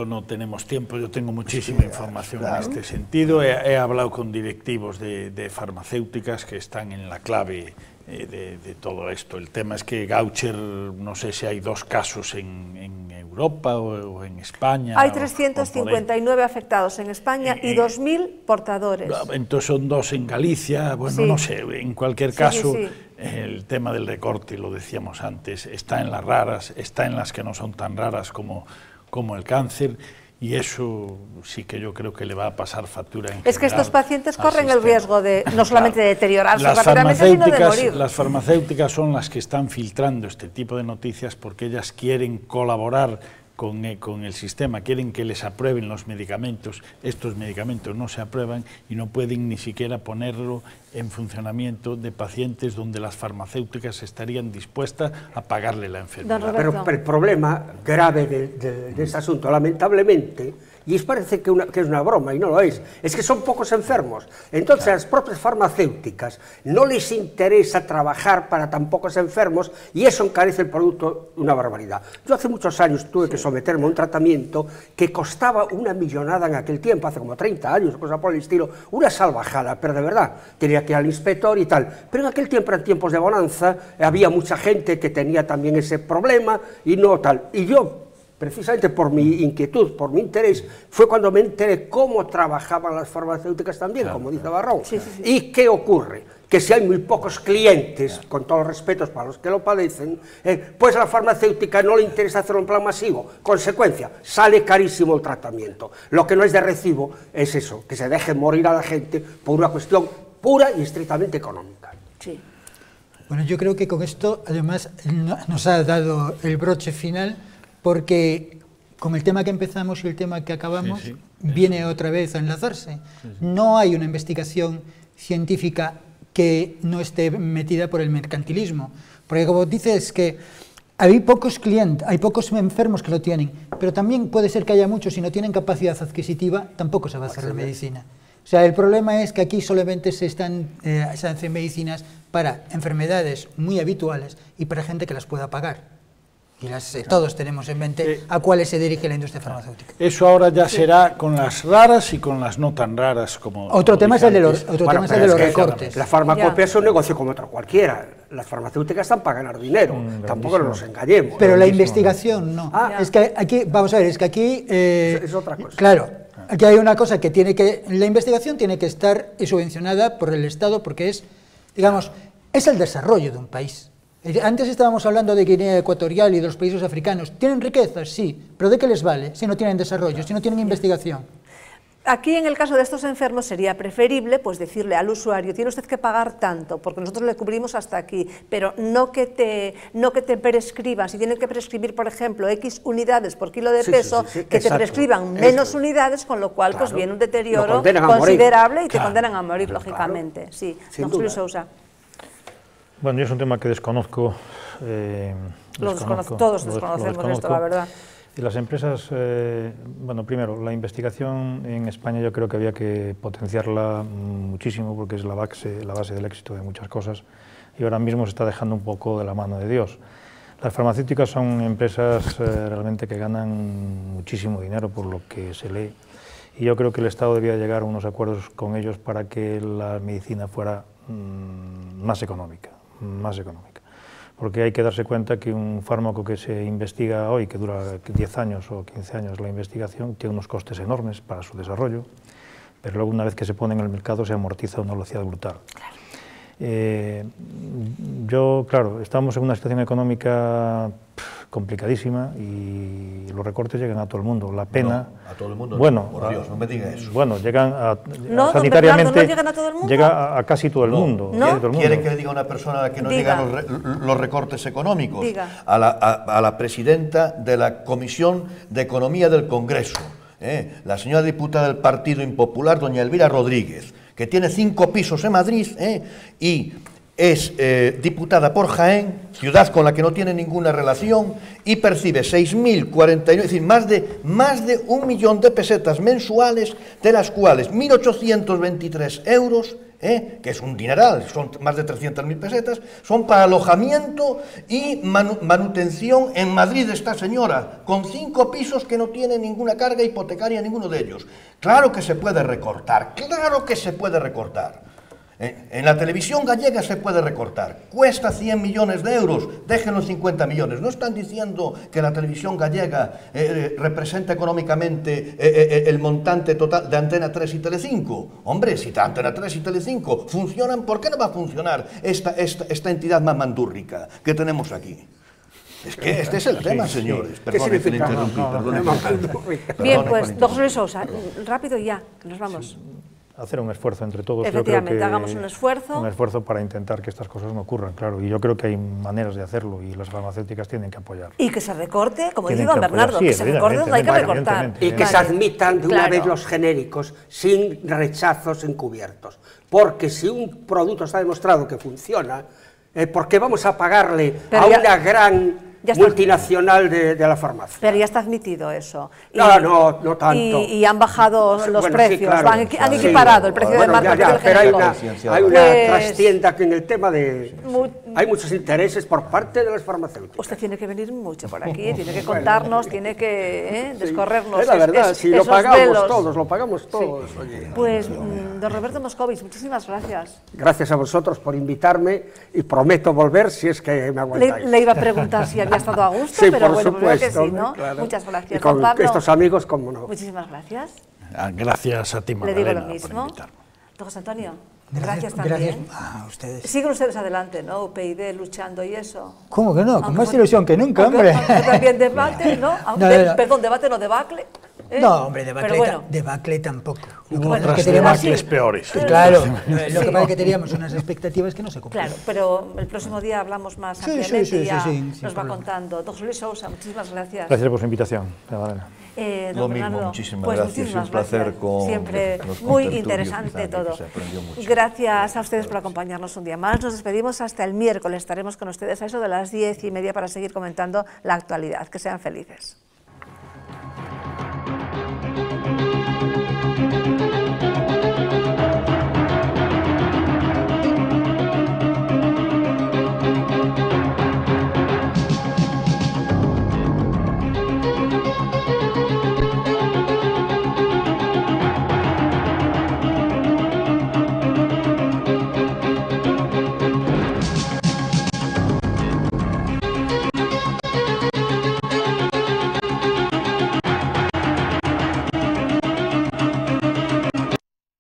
no tenemos tiempo, yo tengo muchísima información en este sentido. He hablado con directivos de farmacéuticas que están en la clave de todo esto. El tema es que Gaucher, no sé si hay 2 casos en Europa o en España. Hay 359 afectados en España y 2.000 portadores. Entonces son 2 en Galicia, bueno, sí. No sé, en cualquier caso, el tema del recorte, lo decíamos antes, está en las raras, está en las que no son tan raras como el cáncer, y eso sí que yo creo que le va a pasar factura en general. Es que estos pacientes corren el riesgo de no solamente de deteriorarse rápidamente, sino de morir. Las farmacéuticas son las que están filtrando este tipo de noticias porque ellas quieren colaborar con el sistema, quieren que les aprueben los medicamentos. Estos medicamentos no se aprueban y no pueden ni siquiera ponerlo en funcionamiento de pacientes donde las farmacéuticas estarían dispuestas a pagarle la enfermedad. Pero el problema grave de este asunto, lamentablemente, y parece que es una broma, y no lo es que son pocos enfermos. Entonces a las propias farmacéuticas no les interesa trabajar para tan pocos enfermos, y eso encarece el producto una barbaridad. Yo hace muchos años tuve que someterme a un tratamiento que costaba una millonada en aquel tiempo, hace como 30 años, cosa por el estilo, una salvajada, pero de verdad, tenía que ir al inspector y tal. Pero en aquel tiempo, en tiempos de bonanza, había mucha gente que tenía también ese problema y no tal. Y yo precisamente por mi inquietud, por mi interés, fue cuando me enteré cómo trabajaban las farmacéuticas también, como dice Barrón. ¿Y qué ocurre? Que si hay muy pocos clientes, con todos los respetos para los que lo padecen, pues a la farmacéutica no le interesa hacerlo en plan masivo. Consecuencia, sale carísimo el tratamiento. Lo que no es de recibo es eso, que se deje morir a la gente por una cuestión pura y estrictamente económica. Sí. Bueno, yo creo que con esto, además, nos ha dado el broche final, porque con el tema que empezamos y el tema que acabamos, viene otra vez a enlazarse. No hay una investigación científica que no esté metida por el mercantilismo, porque como dices que hay pocos clientes, hay pocos enfermos que lo tienen, pero también puede ser que haya muchos, si no tienen capacidad adquisitiva, tampoco se va a hacer la medicina. O sea, el problema es que aquí solamente se hacen medicinas para enfermedades muy habituales y para gente que las pueda pagar. Y todos tenemos en mente a cuáles se dirige la industria farmacéutica. Eso ahora ya será con las raras y con las no tan raras. Otro tema es el de los recortes. La farmacopea es un negocio como otro cualquiera. Las farmacéuticas están para ganar dinero, tampoco nos engañemos. Pero la investigación no. Es que aquí, vamos a ver, es que aquí... es otra cosa. Claro, aquí hay una cosa que la investigación tiene que estar subvencionada por el Estado porque es, digamos, es el desarrollo de un país. Antes estábamos hablando de Guinea Ecuatorial y de los países africanos. ¿Tienen riquezas? Sí, pero ¿de qué les vale si no tienen desarrollo, si no tienen investigación? Aquí, en el caso de estos enfermos, sería preferible pues decirle al usuario, tiene usted que pagar tanto, porque nosotros le cubrimos hasta aquí, pero no que te prescriban, si tienen que prescribir, por ejemplo, X unidades por kilo de peso, que te prescriban menos unidades, con lo cual pues viene un deterioro considerable y te condenan a morir, lógicamente. Sí, don Julio Sousa. Bueno, yo es un tema que desconozco. Todos desconocemos esto, la verdad. Y las empresas, bueno, primero, la investigación en España yo creo que había que potenciarla muchísimo porque es la base del éxito de muchas cosas y ahora mismo se está dejando un poco de la mano de Dios. Las farmacéuticas son empresas realmente que ganan muchísimo dinero por lo que se lee y yo creo que el Estado debía llegar a unos acuerdos con ellos para que la medicina fuera más económica. Porque hay que darse cuenta que un fármaco que se investiga hoy, que dura 10 años o 15 años la investigación, tiene unos costes enormes para su desarrollo, pero luego una vez que se pone en el mercado se amortiza a una velocidad brutal. Claro, estamos en una situación económica complicadísima y los recortes llegan a todo el mundo. La pena... No, a todo el mundo, bueno, por Dios, no me diga eso. Bueno, llegan no, sanitariamente... ¿no llegan a todo el mundo? Llega a casi todo el mundo. ¿No? ¿Quiere que le diga a una persona a la que no llegan los recortes económicos? A la presidenta de la Comisión de Economía del Congreso, la señora diputada del Partido Impopular, doña Elvira Rodríguez, que tiene 5 pisos en Madrid y es diputada por Jaén, ciudad con la que no tiene ninguna relación, y percibe 6.049, es decir, más de 1 millón de pesetas mensuales, de las cuales 1.823 euros, que es un dineral, son más de 300.000 pesetas, son para alojamiento y manutención en Madrid de esta señora, con 5 pisos que no tiene ninguna carga hipotecaria, ninguno de ellos. Claro que se puede recortar, claro que se puede recortar. En la televisión gallega se puede recortar, cuesta 100 millones de euros, déjenlo en 50 millones. No están diciendo que la televisión gallega representa económicamente el montante total de Antena 3 y Telecinco. Hombre, si Antena 3 y Telecinco funcionan, ¿por qué no va a funcionar esta entidad más mandúrrica que tenemos aquí? Es que este es el tema, señores. Perdón, que le interrumpí. Bien, pues, don Julio Sousa, rápido ya, que nos vamos. Hacer un esfuerzo entre todos. Efectivamente, yo creo que hagamos un esfuerzo. Un esfuerzo para intentar que estas cosas no ocurran, claro. Y yo creo que hay maneras de hacerlo y las farmacéuticas tienen que apoyar. Y que se recorte, como dice don Bernardo, que se recorte donde hay que recortar. Y que se admitan de una vez los genéricos sin rechazos encubiertos. Porque si un producto está demostrado que funciona, ¿por qué vamos a pagarle a una gran multinacional de la farmacia? Pero ya está admitido eso. No tanto. Y han bajado los precios, sí, claro, han equiparado el precio de marca. Pero hay una trastienda que en el tema de... hay muchos intereses por parte de las farmacéuticas. Usted tiene que venir mucho por aquí, tiene que contarnos, tiene que descorrernos. Es la verdad, si lo pagamos velos. todos, lo pagamos todos. Sí. Oye. Pues, don Roberto Moscovis, muchísimas gracias. Gracias a vosotros por invitarme y prometo volver si es que me aguantáis. Le iba a preguntar si había estado a gusto, sí, pero por bueno, supuesto, creo que sí, ¿no? Claro. Muchas gracias, y con don Pablo. estos amigos, cómo no. Muchísimas gracias. Gracias a ti, Le Magdalena, digo lo mismo. por invitarme. Don José Antonio, gracias también. Gracias a ustedes. Siguen ustedes adelante, ¿no? UPyD luchando y eso. ¿Cómo que no? Con Aunque más ilusión que nunca, hombre. aunque también debate, ¿no? Perdón, debate no debacle. No, hombre, debacle tampoco. Hubo otras debacles peores. Claro, lo que pasa es que teníamos unas expectativas que no se cumplieron. Claro, pero el próximo día hablamos más ampliamente y ya nos va contando. Don Luis Sousa, muchísimas gracias. Gracias por su invitación, Magdalena. Lo mismo, muchísimas gracias. Es un placer con siempre los muy contertulios, interesante quizá, todo. se aprendió mucho. Gracias a ustedes por acompañarnos un día más. Nos despedimos hasta el miércoles. Estaremos con ustedes a eso de las 10:30 para seguir comentando la actualidad. Que sean felices.